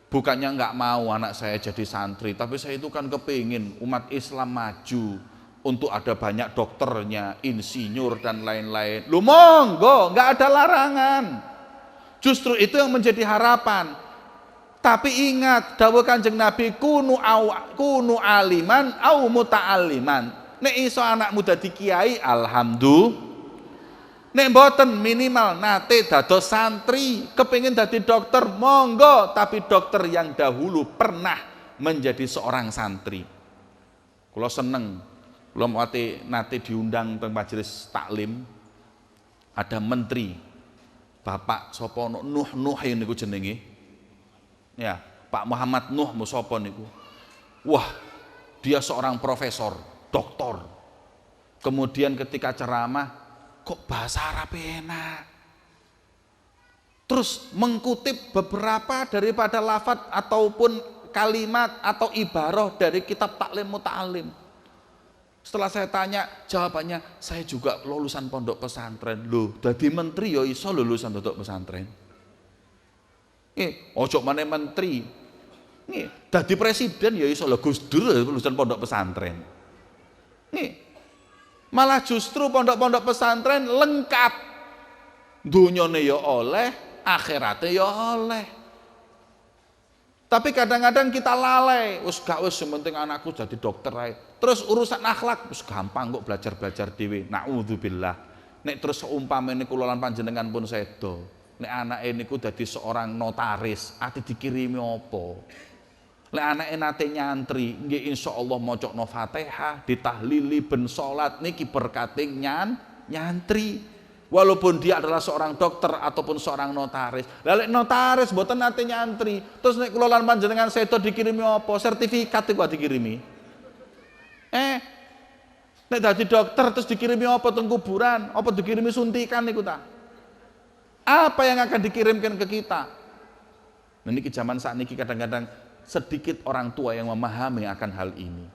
bukannya nggak mau anak saya jadi santri, tapi saya itu kan kepingin umat Islam maju, untuk ada banyak dokternya, insinyur dan lain-lain. Lu monggo, nggak ada larangan. Justru itu yang menjadi harapan. Tapi ingat, dawuh Kanjeng Nabi, kunu aliman au muta'alliman. Nek iso anak muda di kiai, alhamdulillah. Nek mboten minimal nate dados santri, kepingin dadi dokter, monggo, tapi dokter yang dahulu pernah menjadi seorang santri. Kula seneng, kula nate diundang teng majelis taklim, ada menteri, Bapak sapa Nuh niku jenenge. Ya, Pak Muhammad Nuh Musopo niku. Wah, dia seorang profesor, doktor. Kemudian ketika ceramah, kok bahasa Arab enak. Terus mengkutip beberapa daripada lafadz ataupun kalimat atau ibarah dari kitab Taklim Muta'alim. Setelah saya tanya, jawabannya, saya juga lulusan pondok pesantren. Loh, dadi menteri ya iso lulusan pondok pesantren. Ojo mana menteri, dadi presiden ya iso lho, Gus Dur lulusan pondok pesantren. Malah justru pondok-pondok pesantren lengkap, dunyane ya oleh, akhiratnya ya oleh. Tapi kadang-kadang kita lalai, gak wis penting anakku jadi dokter ae. Terus urusan akhlak wis gampang kok belajar-belajar dhewe. Naudzubillah. Nek terus seumpamane kula lan panjenengan pun sedo. Nek anake niku dadi seorang notaris, ati dikirimi apa? Nek anake nate nyantri, nggih insyaallah macokno Fatihah, ditahlili ben salat niki berkate nyantri. Walaupun dia adalah seorang dokter ataupun seorang notaris. Lah lek notaris mboten nate nyantri, terus nek kula lan panjenengan sedo dikirimi apa? Sertifikat iku dikirimi. Nek dadi dokter terus dikirimi apa teng kuburan? Apa dikirimi suntikan niku ta? Apa yang akan dikirimkan ke kita? Nah, ini zaman saat ini kadang-kadang sedikit orang tua yang memahami akan hal ini.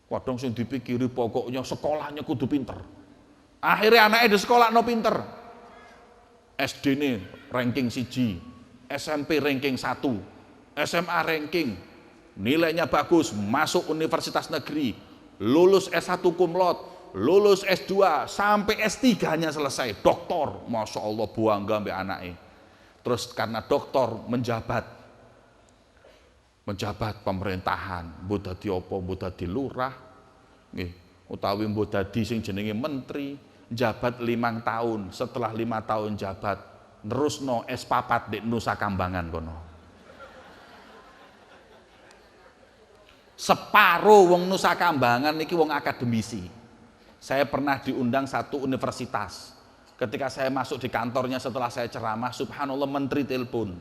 Wadong sing dipikiri pokoknya sekolahnya kudu pinter. Akhirnya anaknya di sekolah no pinter. SD ini ranking 1, SMP ranking 1, SMA ranking, nilainya bagus, masuk universitas negeri, lulus S1 cum laude, lulus S2 sampai S3-nya selesai, doktor, masya Allah bangga mbek anake. Terus karena doktor menjabat pemerintahan, mbok dadi apa, mbok dadi lurah, nggih, utawi mbok dadi sing jenenge menteri, jabat 5 tahun, setelah 5 tahun jabat, nerusno S4 di Nusa Kambangan kono. Separo wong Nusa Kambangan niki wong akademisi. Saya pernah diundang satu universitas. Ketika saya masuk di kantornya setelah saya ceramah, subhanallah menteri telepon.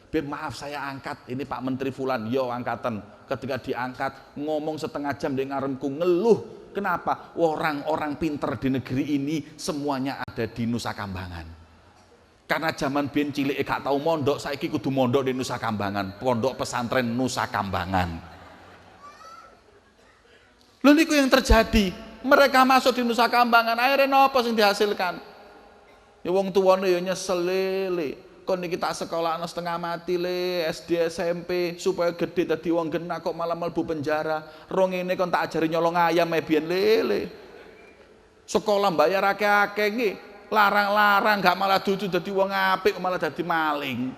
Beb maaf saya angkat, ini Pak Menteri Fulan, yo angkatan. Ketika diangkat, ngomong setengah jam di ngaremku, ngeluh. Kenapa? Orang-orang pinter di negeri ini semuanya ada di Nusa Kambangan. Karena zaman biyen cilik gak tau mondok, saiki kudu mondok di Nusa Kambangan, pondok pesantren Nusa Kambangan. Lho niku yang terjadi. Mereka masuk di Nusa Kambangan, akhirnya napa sing dihasilkan? Ya wong tuwane ya nyesel le. Kon niki tak sekolahno setengah mati le, SD SMP supaya gede dadi wong genah kok malah mlebu penjara. Rong ngene kon tak ajari nyolong ayam biyen le. Sekolah bayar akeh-akeh nggih, larang-larang gak malah dudu dadi wong apik malah dadi maling.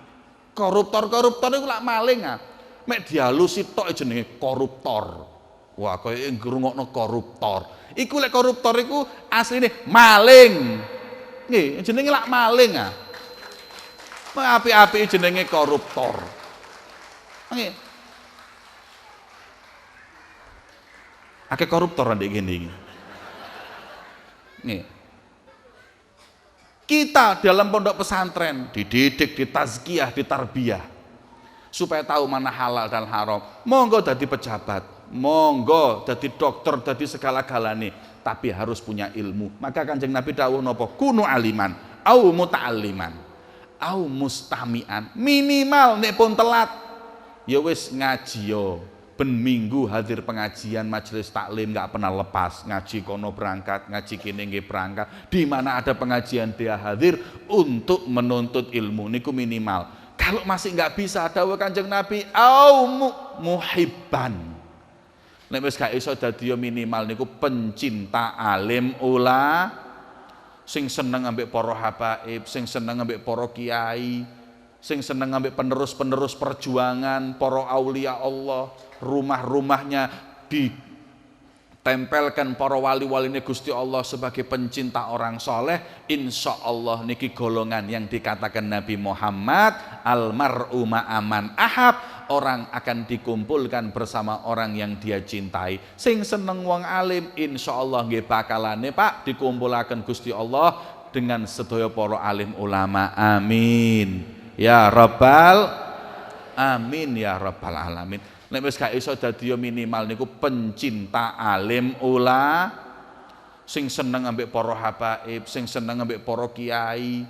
Koruptor iku lak maling ah. Mek dialusi tok jenenge koruptor. Wah, kaya ngrungokno koruptor. Iku lek koruptor iku asline maling. Nggih, jenenge lak maling ah. Api-api jenenge koruptor. Nggih. Akeh koruptor ndek kene iki. Nggih. Kita dalam pondok pesantren dididik, ditazkiyah, ditarbiyah supaya tahu mana halal dan haram. Monggo dadi pejabat, monggo dadi dokter, dadi segala-galane, tapi harus punya ilmu. Maka Kanjeng Nabi dawuh napa? Kunu aliman au muta'alliman au mustami'an. Minimal nek pun telat ya wis ngaji yo. Ben minggu hadir pengajian majelis taklim nggak pernah lepas, ngaji kono berangkat, ngaji kene nggih berangkat, di mana ada pengajian dia hadir untuk menuntut ilmu niku minimal. Kalau masih nggak bisa, dawuh Kanjeng Nabi au muhibban, nek wis gak iso dadi minimal niku pencinta alim ula, sing seneng ambek para habaib, sing seneng ambek para kiai, sing seneng ambek penerus-penerus perjuangan para aulia Allah, rumah-rumahnya ditempelkan para wali-waline Gusti Allah sebagai pencinta orang soleh. Insya Allah niki golongan yang dikatakan Nabi Muhammad almar'u ma'aman ahab, orang akan dikumpulkan bersama orang yang dia cintai. Sing seneng wong alim insya Allah nggih bakalane Pak dikumpulaken Gusti Allah dengan sedaya para alim ulama. Amin ya rabbal amin ya rabbal alamin. Nek wis gak iso dadi minimal niku pencinta alim ula, sing seneng ambek para habaib, sing seneng ambek para kiai,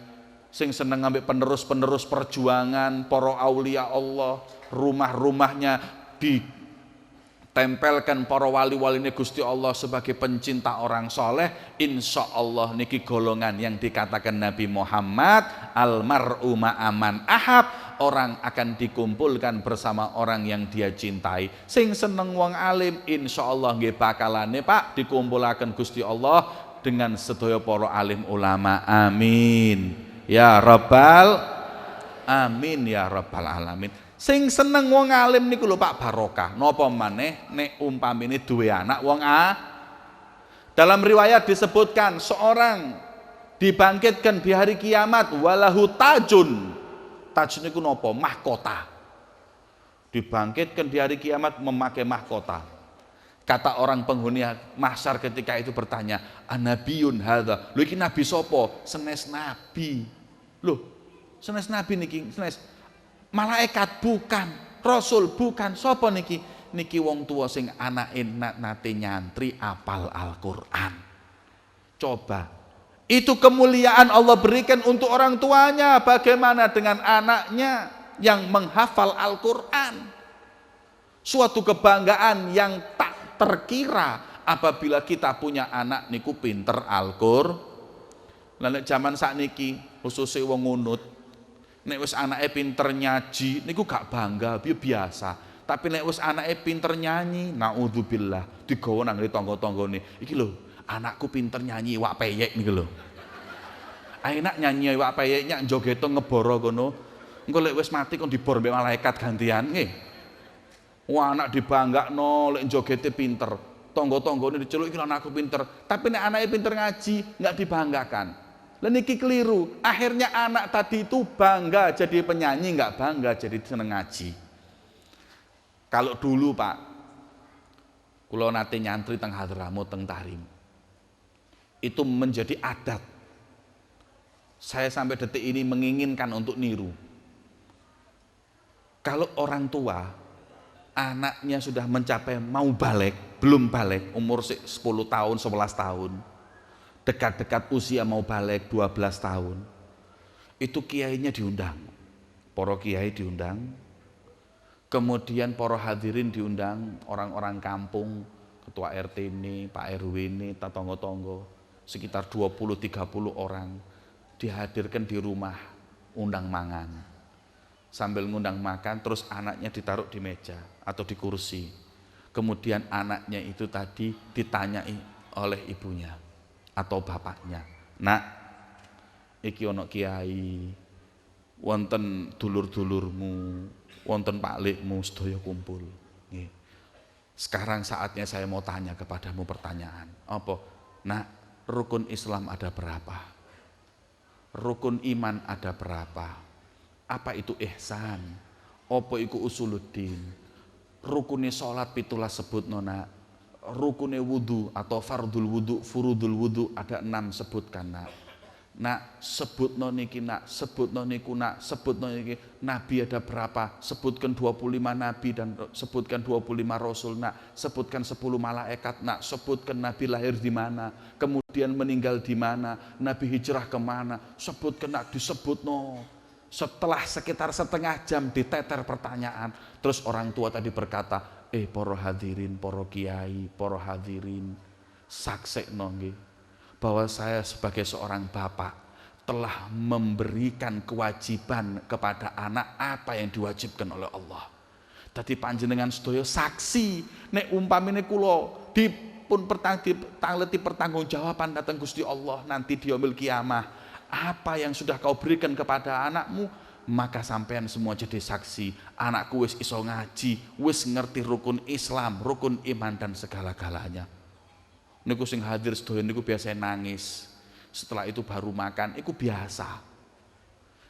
sing seneng ambek penerus-penerus perjuangan para aulia Allah, rumah-rumahnya ditempelkan para wali-waline Gusti Allah sebagai pencinta orang soleh. Insya Allah niki golongan yang dikatakan Nabi Muhammad almar'u ma'aman ahab, orang akan dikumpulkan bersama orang yang dia cintai. Sing seneng wong alim insya Allah nggih bakalane Pak dikumpulaken Gusti Allah dengan sedaya para alim ulama. Amin ya rabbal amin ya rabbal alamin. Sing seneng wong alim niku lho Pak barokah. Napa maneh nek umpamine duwe anak wong dalam riwayat disebutkan seorang dibangkitkan di hari kiamat walahu tajun. Taj niku napa? Mahkota. Dibangkitkan di hari kiamat memakai mahkota. Kata orang penghuni mahsyar ketika itu bertanya, "Anabiyun hadza?" Lho iki nabi sapa? Senes nabi. Loh, senes nabi niki, senes malaikat bukan, rasul bukan. Sapa niki? Niki wong tua sing anake nate nyantri apal Al-Qur'an. Coba itu kemuliaan Allah berikan untuk orang tuanya. Bagaimana dengan anaknya yang menghafal Al-Quran? Suatu kebanggaan yang tak terkira apabila kita punya anak niku pinter Al-Qur'an. Nek zaman sakniki khususnya wong ngunut, nek wis anake pinter nyaji niku gak bangga, biasa. Tapi nek wis anake pinter nyanyi, naudzubillah, digawa nang tangga-tanggane. Iki lho, anakku pinter nyanyi iwak peyek niku lho. Enak nyanyi iwak peyek nyak jogeto ngeboro kono. Engko lek wis mati kon dibor mbek malaikat gantian nggih. Wah anak dibanggakno lek jogete pinter. Tangga-tanggane diceluk iki anakku pinter. Tapi nek anake pinter ngaji enggak dibanggakan. Lah niki keliru. Akhirnya anak tadi itu bangga jadi penyanyi, enggak bangga jadi seneng ngaji. Kalau dulu Pak, kula nate nyantri teng Hadramut teng Tarim. Itu menjadi adat. Saya sampai detik ini menginginkan untuk niru. Kalau orang tua, anaknya sudah mencapai mau balik, belum balik, umur 10 tahun, 11 tahun, dekat-dekat usia mau balik 12 tahun, itu kiainya diundang, para kiai diundang, kemudian para hadirin diundang, orang-orang kampung, ketua RT ini, Pak RW ini, tetangga-tangga, sekitar 20-30 orang, dihadirkan di rumah, undang mangan. Sambil ngundang makan, terus anaknya ditaruh di meja atau di kursi. Kemudian anaknya itu tadi ditanyai oleh ibunya atau bapaknya. Nak, iki ono kiai, wonten dulur-dulurmu, wonten paklikmu sedaya kumpul. Nggih. Sekarang saatnya saya mau tanya kepadamu pertanyaan. Apa? Nak, rukun Islam ada berapa? Rukun iman ada berapa? Apa itu ihsan? Apa iku usuluddin? Rukune salat 17 sebutno nak. Rukune wudu atau fardul wudu, furudul wudu ada 6 sebutkan nak. Nak sebutno niki nak, sebutno niku nak, sebutno niki. Nabi ada berapa? Sebutkan 25 nabi dan sebutkan 25 rasul nak, sebutkan 10 malaikat nak, sebutkan Nabi lahir di mana, kemudian meninggal di mana, Nabi hijrah kemana, sebutkan nak, disebutno. Setelah sekitar setengah jam diteter pertanyaan, terus orang tua tadi berkata, poro hadirin, poro kiai, poro hadirin, saksekno nggih bahwa saya sebagai seorang bapak telah memberikan kewajiban kepada anak apa yang diwajibkan oleh Allah. Tadi panjenengan sedaya saksi nek umpamine kula dipun tangleti pertanggungjawaban datang Gusti Allah nanti di yaumil kiamah, apa yang sudah kau berikan kepada anakmu, maka sampean semua jadi saksi. Anakku wis iso ngaji, wis ngerti rukun Islam, rukun iman dan segala-galanya. Niku sing hadir sedaya niku biasa nangis. Setelah itu baru makan, itu biasa.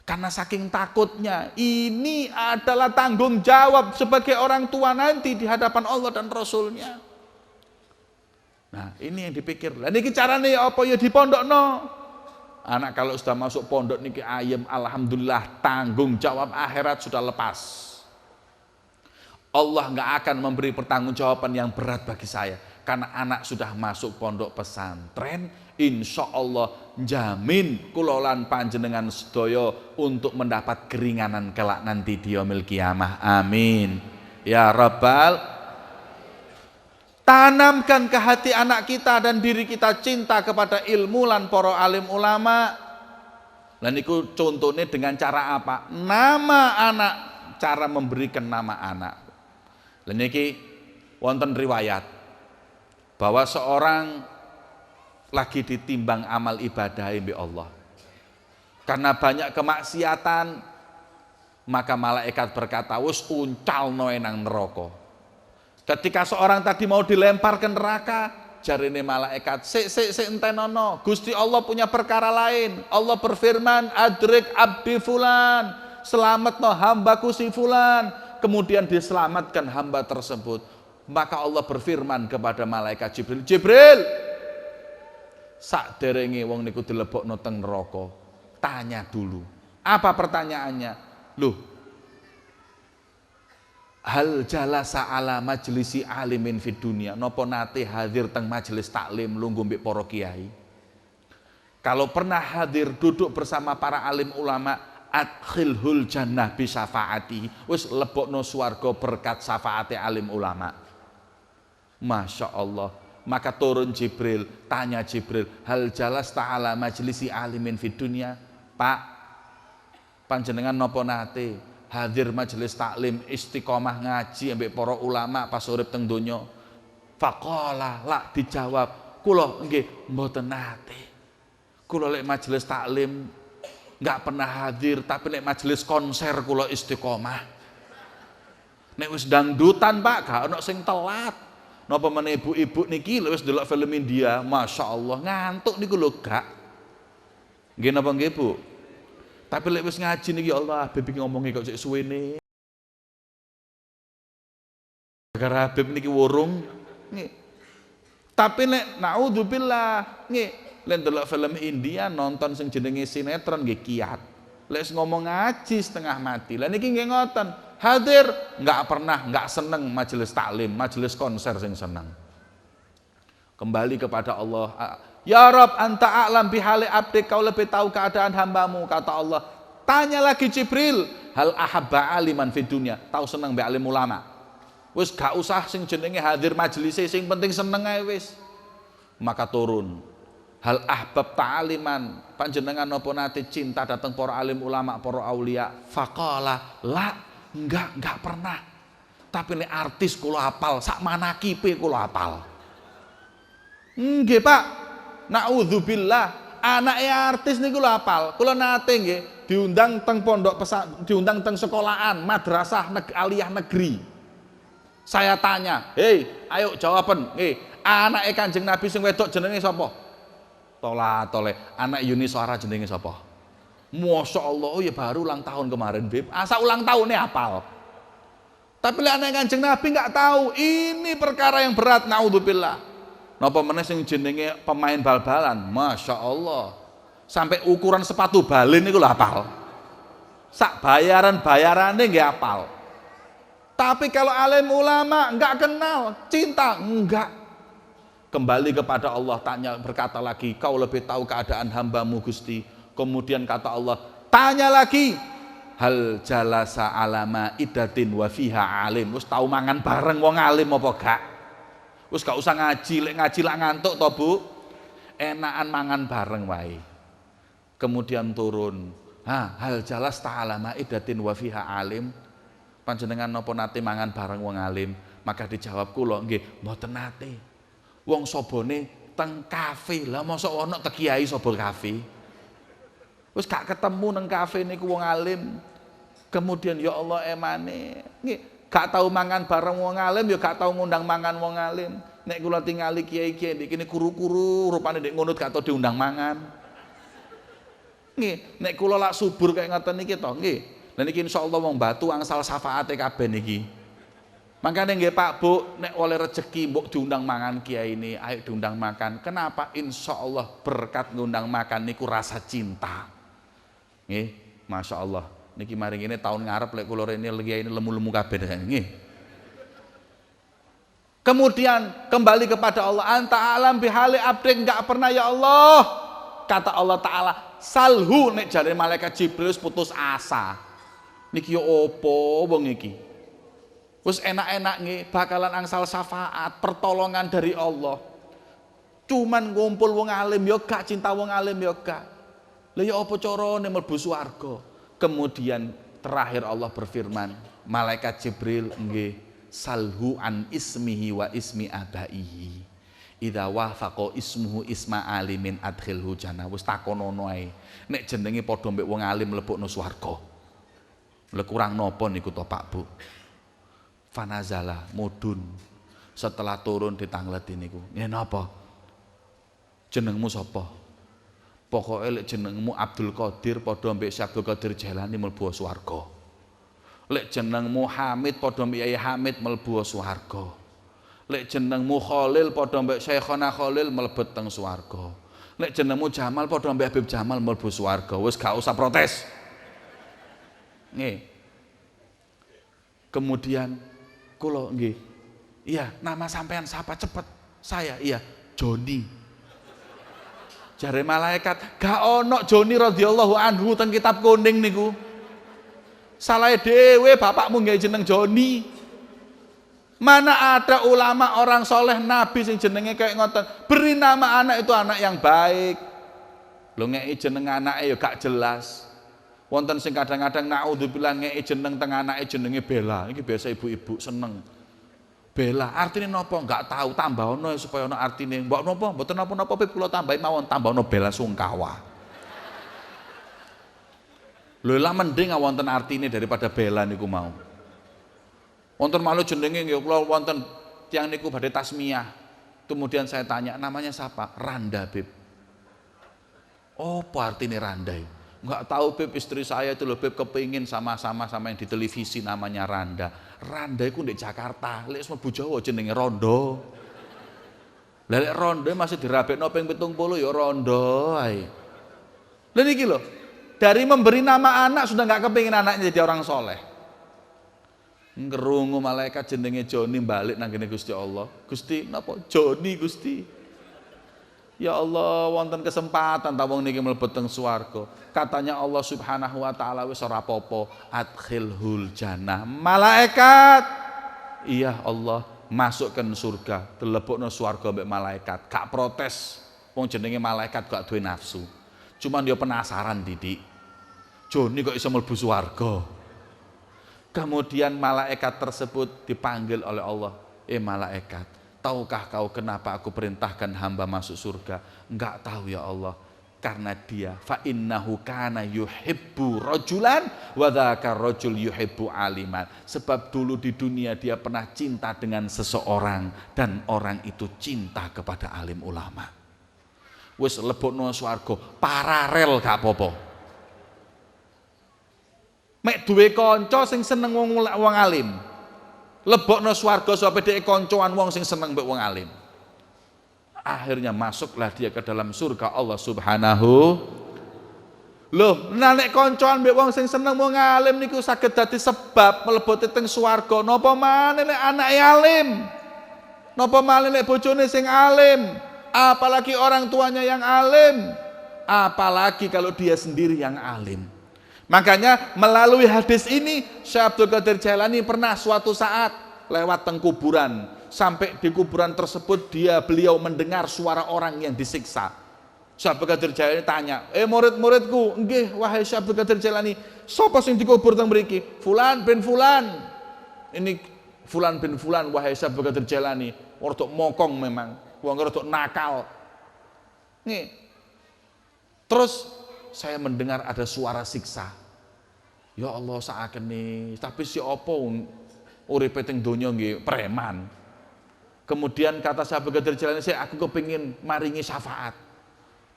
Karena saking takutnya, ini adalah tanggung jawab sebagai orang tua nanti di hadapan Allah dan Rasulnya. Nah, ini yang dipikir. Lah niki carane apa ya di pondokno? Anak kalau sudah masuk pondok niki ayem, alhamdulillah tanggung jawab akhirat sudah lepas. Allah nggak akan memberi pertanggungjawaban yang berat bagi saya. Karena anak sudah masuk pondok pesantren, insya Allah jamin kulolan panjenengan sedoyo untuk mendapat keringanan kelak nanti di yaumil kiamah. Amin ya Rabbal. Tanamkan ke hati anak kita dan diri kita cinta kepada ilmu lan para alim ulama. Dan itu contohnya dengan cara apa? Nama anak, cara memberikan nama anak. Dan ini wonten riwayat bahwa seorang lagi ditimbang amal ibadah bi Allah. Karena banyak kemaksiatan, maka malaikat berkata, wis uncalno nang neraka. Ketika seorang tadi mau dilempar ke neraka, jarine malaikat, sik entenono, Gusti Allah punya perkara lain. Allah berfirman, adrik abdi fulan, selamatno hambaku si fulan. Kemudian diselamatkan hamba tersebut. Maka Allah berfirman kepada malaikat Jibril, Jibril, sakderenge wong niku dilebokno teng neraka, tanya dulu. Apa pertanyaannya? Loh, hal jalasa ala majlisi alimin fid dunya, napa nate hadir teng majelis taklim lungguh mbek para kiai? Kalau pernah hadir duduk bersama para alim ulama, adkhilhul jannah bi syafaati, wis lebokno swarga berkat syafaate alim ulama. Masya Allah. Maka turun Jibril, tanya Jibril, hal jalas ta'ala majlisi alimin fid dunya. Pak, panjenengan nopo nate hadir majelis taklim istiqomah ngaji ambek para ulama pas urip teng donya? Faqala, la, dijawab, kula nggih mboten nate. Kula lek majelis taklim enggak pernah hadir, tapi lek majelis konser kula istiqomah. Nek wis dangdutan Pak, gak ono sing telat. Napa meneh ibu-ibu niki wis delok film India, Masya Allah ngantuk niku lho gak. Nggih napa nggih Bu? Tapi lek wis ngaji niki Allah, Habib ngomongi kok sik suwene. Gara Habib niki wurung nggih. Tapi nek naudzubillah nggih, lek delok film India nonton sing jenenge sinetron nggih kiat. Lek ngomong ngaji setengah mati. Lah niki nggih ngoten. Hadir, nggak pernah, nggak seneng majelis taklim, majelis konser sing seneng. Kembali kepada Allah. Ya Rabb, anta a'lam bihali abdik, kau lebih tahu keadaan hambamu, kata Allah. Tanya lagi Jibril, hal ahabba aliman fid dunya, tahu seneng be alim ulama. Wis gak usah sing jenenge hadir majelis, sing penting seneng ae wis. Maka turun. Hal ahbab ta'aliman, panjenengan napa nate cinta datang para alim ulama, para aulia. Faqala la, enggak pernah. Tapi nek artis kula hafal, sak manakipe kula hafal. Nggih Pak, naudzubillah, anake artis niku kula hafal. Kula nate nggih diundang teng pondok diundang teng sekolahan madrasah aliyah negeri. Saya tanya, "Hei, ayo jawaban. Anake Kanjeng Nabi sing wedok jenenge sapa?" Tole, anak Yuni Suara jenenge sapa? Masya Allah, oh ya baru ulang tahun kemarin Beb. Asa ulang tahunnya hafal. Tapi lek ana Kanjeng Nabi nggak tahu, ini perkara yang berat, naudzubillah. Napa meneh sing jenenge pemain bal-balan, Masya Allah. Sampai ukuran sepatu balin niku lho hafal. Sak bayaran-bayarane nggih hafal. Tapi kalau alim ulama nggak kenal cinta, enggak. Kembali kepada Allah, tanya, berkata lagi, kau lebih tahu keadaan hambamu Gusti. Kemudian kata Allah, tanya lagi, hal jalasa alama idatin wa fiha alim. Wis tau mangan bareng wong alim apa gak? Wis gak usah ngaji, lek ngaji lak ngantuk to Bu. Enakan mangan bareng wae. Kemudian turun, hal jalas ta'alama idatin wa fiha alim. Panjenengan napa nate mangan bareng wong alim? Maka dijawab kula, nggih, mboten nate. Wong sobone teng kafe. Lah mosok ana te kiai sobo kafe. Wis gak ketemu nang kafe niku wong alim. Kemudian ya Allah emane, nggih, gak tahu mangan bareng wong alim, ya gak tahu ngundang mangan wong alim. Nek kula tingali kiai-kiai niki kene kuru-kuru, rupane ndek ngono gak tau diundang mangan. Nggih, nek kula lak subur kaya ngoten niki to, nggih. Lah niki insyaallah wong Batu angsal syafaate kabeh niki. Makanya nggih Pak Bu, nek oleh rezeki mbok diundang mangan kiai ini, ayo diundang makan. Kenapa? Insyaallah berkat ngundang makan niku rasa cinta. Nggih, Masya Allah. Niki maring ini tahun ngarep lek kula rene kiai ini lemu-lemu kabeh nggih. Kemudian kembali kepada Allah, anta alam bihali abdik, enggak pernah ya Allah. Kata Allah Ta'ala, salhu, nek jare malaikat Jibril putus asa. Niki yo opo wong iki? Wis enak-enak nggih bakalan angsal syafaat, pertolongan dari Allah. Cuman ngumpul wong alim yo gak, cinta wong alim yo gak. Lah ya apa carane mlebu swarga? Kemudian terakhir Allah berfirman, malaikat Jibril nggih, salhu an ismihi wa ismi abaihi. Idza wafaqa ismuhu isma alimin adkhilhu jannah. Wis takonono ae. Nek jenenge padha mbek wong alim mlebokno swarga. Lha kurang napa niku to Pak Bu? Fanazala mudun. Setelah turun ditangleti niku. Yen napa? Jenengmu sapa? Pokoke lek jenengmu Abdul Qadir padha mbek Syekh Abdul Qadir Jailani mlebu swarga. Lek jenengmu Hamid padha mbek Yai Hamid mlebu swarga. Lek jenengmu Khalil padha mbek Syekhona Khalil mlebet teng swarga. Lek jenengmu Jamal padha mbek Habib Jamal mlebu swarga. Wis gak usah protes. Nggih. Kemudian kula nggih. Iya, nama sampean siapa? Cepet. Saya, iya, Joni. Jare malaikat, gak ono Joni radhiyallahu anhu teng kitab kuning niku. Salahe dhewe bapakmu nggih jeneng Joni. Mana ada ulama orang soleh nabi sing jenenge kayak ngoten. Beri nama anak itu anak yang baik. Lho ngeki jeneng anake ya gak jelas. Wonten sing kadang-kadang naudzubillah ngeki jeneng teng anake jenenge Bella. Iki biasa ibu-ibu seneng. Bella artine napa? Enggak tahu, tambahono supaya ana artine. Mbok napa? Mboten napa-napa Pip kula tambahi mawon, tambahono Bella Sungkawa. Lho lah mending wonten artine daripada Bella niku mau. Wonten malu jenenge nggih kula wonten tiyang niku badhe tasmiyah. Kemudian saya tanya, namanya siapa? Randa, Bib. Oh, apa artine Randa? Enggak tahu, Bib, istri saya itu loh, Bib, kepingin sama-sama yang di televisi namanya Randa. Randa itu di Jakarta, lek mlebu Jawa jenenge Rondo. Lah lek Rondo masih dirabekno ping 70 ya Rondo ae. Lha niki lho, dari memberi nama anak sudah enggak kepingin anaknya jadi orang soleh. Ngerungu malaikat jenenge Joni balik nang kene Gusti Allah. Gusti napa Joni Gusti? Ya Allah, wonten kesempatan ta wong niki mlebet teng swarga. Katanya Allah Subhanahu wa taala wis ora apa-apa, adkhilhul jannah. Malaikat, iya Allah, masukkan surga, dilebokno swarga mbek malaikat. Gak protes. Wong jenenge malaikat gak duwe nafsu. Cuman dia penasaran Didik. Joni kok iso mlebu swarga? Kemudian malaikat tersebut dipanggil oleh Allah. Malaikat, tahukah kau kenapa aku perintahkan hamba masuk surga? Enggak tahu ya Allah. Karena dia fa innahu kana yuhibbu rajulan wa dzaka rajul yuhibbu aliman. Sebab dulu di dunia dia pernah cinta dengan seseorang dan orang itu cinta kepada alim ulama. Wis lebokno swarga paralel gak apa-apa. Mek duwe kanca sing seneng wong alim. lebokno swarga sebab dhek koncoan wong sing seneng mbek wong alim. Akhirnya masuklah dia ke dalam surga Allah Subhanahu. Loh, nek koncoan mbek wong sing seneng wong alim niku saged dadi sebab mlebote teng swarga. Napa maneh nek anake alim? Napa maneh nek bojone sing alim? Apalagi orang tuanya yang alim, apalagi kalau dia sendiri yang alim. Makanya melalui hadis ini Syekh Abdul Qadir Jailani pernah suatu saat lewat teng kuburan. Sampai di kuburan tersebut beliau mendengar suara orang yang disiksa. Syekh Abdul Qadir Jailani tanya, murid-muridku, nggih wahai Syekh Abdul Qadir Jailani, sapa sing dikubur teng mriki? Fulan bin Fulan. Ini Fulan bin Fulan wahai Syekh Abdul Qadir Jailani. Rodok mokong memang. Wong rodok nakal. Nih. Terus saya mendengar ada suara siksa. Ya Allah sakjane, tapi si opo uripe teng donya nggih preman. Kemudian kata Syekh Qadir Jailani, aku kepengin maringi syafaat.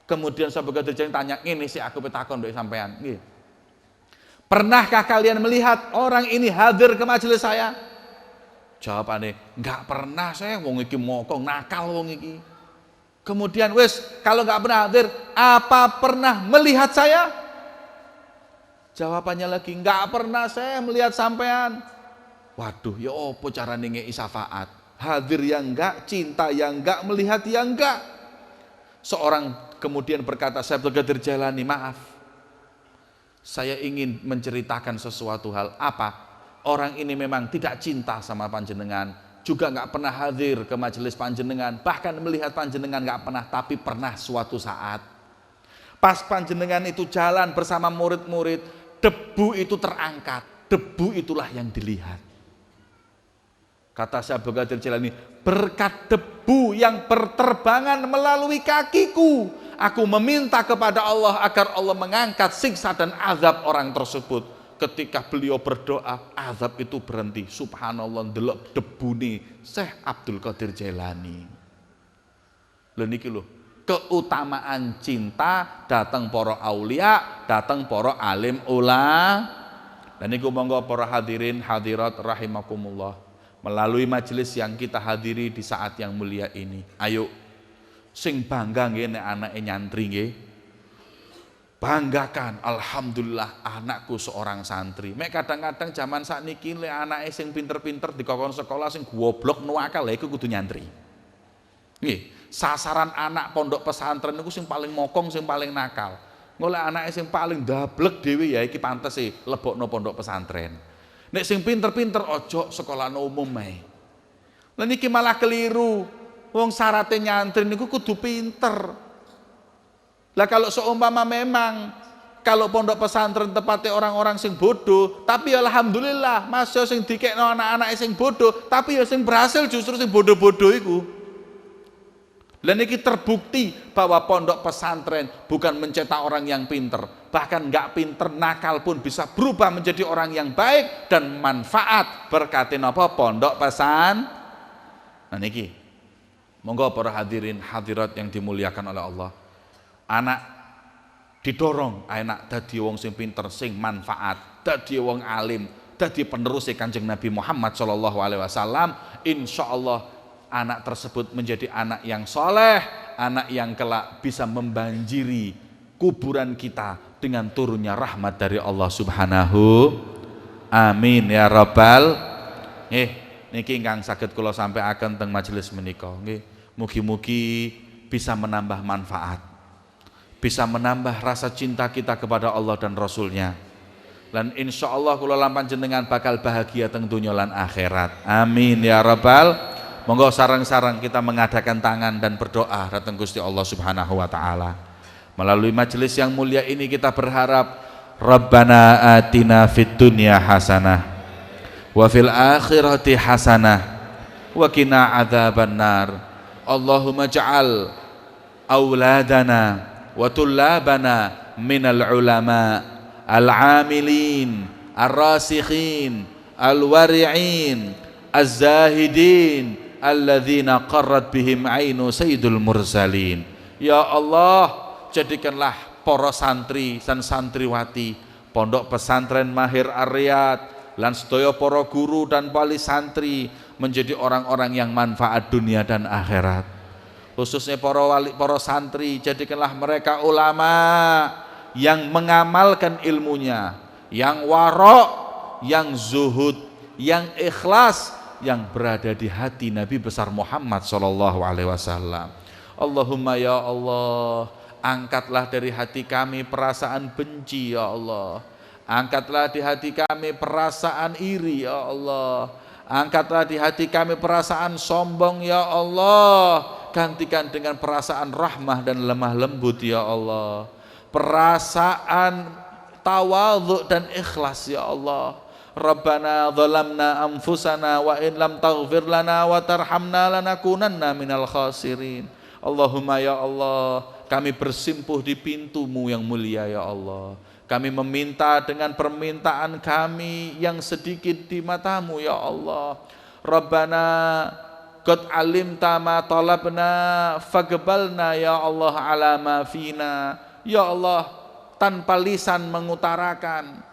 Kemudian Syekh Qadir Jailani tanya, "Ini sih aku petakon ndek sampean." Nggih. Pernahkah kalian melihat orang ini hadir ke majelis saya? Jawabannya, enggak pernah saya, wong iki mokong, nakal wong iki. Kemudian, kalau enggak pernah hadir, apa pernah melihat saya? Jawabannya lagi, enggak pernah saya melihat sampean. Waduh, ya opo carane ngeki syafaat? Hadir yang enggak, cinta yang enggak, melihat yang enggak. Seorang kemudian berkata, Syekh Abdul Qadir Jailani, maaf, saya ingin menceritakan sesuatu hal. Apa? Orang ini memang tidak cinta sama panjenengan, juga nggak pernah hadir ke majelis panjenengan, bahkan melihat panjenengan nggak pernah, tapi pernah suatu saat pas panjenengan itu jalan bersama murid-murid, debu itu terangkat, debu itulah yang dilihat. Kata Syekh Abdul Qadir Jailani, berkat debu yang berterbangan melalui kakiku, aku meminta kepada Allah agar Allah mengangkat siksa dan azab orang tersebut. Ketika beliau berdoa, azab itu berhenti. Subhanallah, ndelok debune Syekh Abdul Qadir Jailani. Lho niki lho, keutamaan cinta datang para aulia, datang para alim ulama. Dan niku monggo para hadirin hadirat rahimakumullah, melalui majelis yang kita hadiri di saat yang mulia ini, ayo sing bangga nggih nek anake nyantri nggih. Banggakan, alhamdulillah anakku seorang santri. Mek kadang-kadang zaman sakniki lek anake sing pinter-pinter dikokon sekolah sing goblok nuwakal lha iku kudu nyantri. Nggih, sasaran anak pondok pesantren niku sing paling mokong, sing paling nakal. Golek anake sing paling dablek dhewe ya iki pantes e lebokno pondok pesantren. Nek sing pinter-pinter ojo sekolah umum ae. Lah niki malah keliru. Wong syaraté nyantri niku kudu pinter. Lah kalau seumpama memang kalau pondok pesantren tepatnya orang-orang sing bodoh, tapi alhamdulillah masih sing dikekno anak-anak sing bodoh, tapi ya sing berhasil justru sing bodoh-bodoh iku. Lah niki terbukti bahwa pondok pesantren bukan mencetak orang yang pinter, bahkan enggak pinter nakal pun bisa berubah menjadi orang yang baik dan manfaat berkatin apa pondok pesan. Nah niki monggo para hadirin hadirat yang dimuliakan oleh Allah. Anak didorong anak dadi wong sing pinter, sing manfaat, dadi wong alim, dadi penerus Kanjeng Nabi Muhammad sallallahu alaihi wasallam. Insyaallah anak tersebut menjadi anak yang soleh, anak yang kelak bisa membanjiri kuburan kita dengan turunnya rahmat dari Allah Subhanahu. Amin ya rabbal. Niki ingkang saged kula sampaikan teng majelis menika nggih. Mugi-mugi bisa menambah manfaat, bisa menambah rasa cinta kita kepada Allah dan Rasulnya. Dan insya Allah kula lan panjenengan bakal bahagia teng dunya lan akhirat. Amin ya rabbal. Monggo sarang-sarang kita mengadakan tangan dan berdoa datang Gusti Allah Subhanahu wa taala. Melalui majelis yang mulia ini kita berharap Rabbana atina fid dunya hasanah wa fil akhirati hasanah wa qina adzabannar. Allahumma ja'al auladana wa tullabana minal ulama al-amilin ar-rasikhin al-wari'in az-zahidin alladzina qarrat bihim ainu sayyidul mursalin. Ya Allah, jadikanlah para santri dan santriwati Pondok Pesantren Mahir Ar-Riyad lan sedaya para guru dan wali santri menjadi orang-orang yang manfaat dunia dan akhirat. Khususnya para santri, jadikanlah mereka ulama yang mengamalkan ilmunya, yang warok, yang zuhud, yang ikhlas, yang berada di hati Nabi besar Muhammad SAW. Allahumma ya Allah, angkatlah dari hati kami perasaan benci ya Allah. Angkatlah di hati kami perasaan iri ya Allah. Angkatlah di hati kami perasaan sombong ya Allah. Gantikan dengan perasaan rahmah dan lemah lembut ya Allah. Perasaan tawadhu dan ikhlas ya Allah. Rabbana zalamna anfusana wa in lam taghfir lana wa tarhamna lanakunanna minal khasirin. Allahumma ya Allah, kami bersimpuh di pintu-Mu yang mulia ya Allah. Kami meminta dengan permintaan kami yang sedikit di mata-Mu ya Allah. Rabbana qad alimta ma talabna faqbalna ya Allah ala ma fina. Ya Allah, tanpa lisan mengutarakan,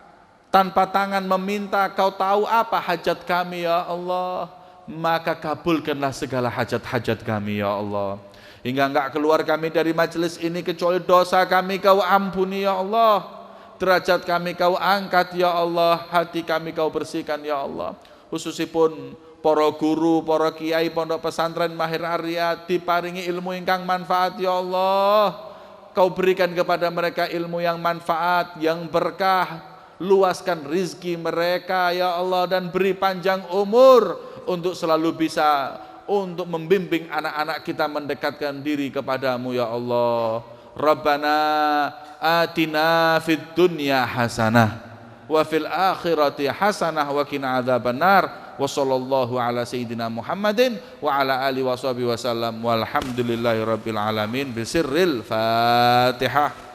tanpa tangan meminta, Kau tahu apa hajat kami ya Allah, maka kabulkanlah segala hajat-hajat kami ya Allah. Hingga enggak keluar kami dari majelis ini kecuali dosa kami Kau ampuni ya Allah. Derajat kami Kau angkat ya Allah, hati kami Kau bersihkan ya Allah. Khususipun para guru, para kiai pondok pesantren Mahir Arya diparingi ilmu ingkang manfaat ya Allah. Kau berikan kepada mereka ilmu yang manfaat, yang berkah. Luaskan rizki mereka ya Allah, dan beri panjang umur untuk selalu bisa untuk membimbing anak-anak kita mendekatkan diri kepadamu ya Allah. Rabbana atina fid dunya hasanah wa fil akhirati hasanah wa qina adzabannar. Wa sallallahu ala sayyidina Muhammadin wa ala alihi wa sahbihi wasallam walhamdulillahi rabbil alamin bisirril Fatihah.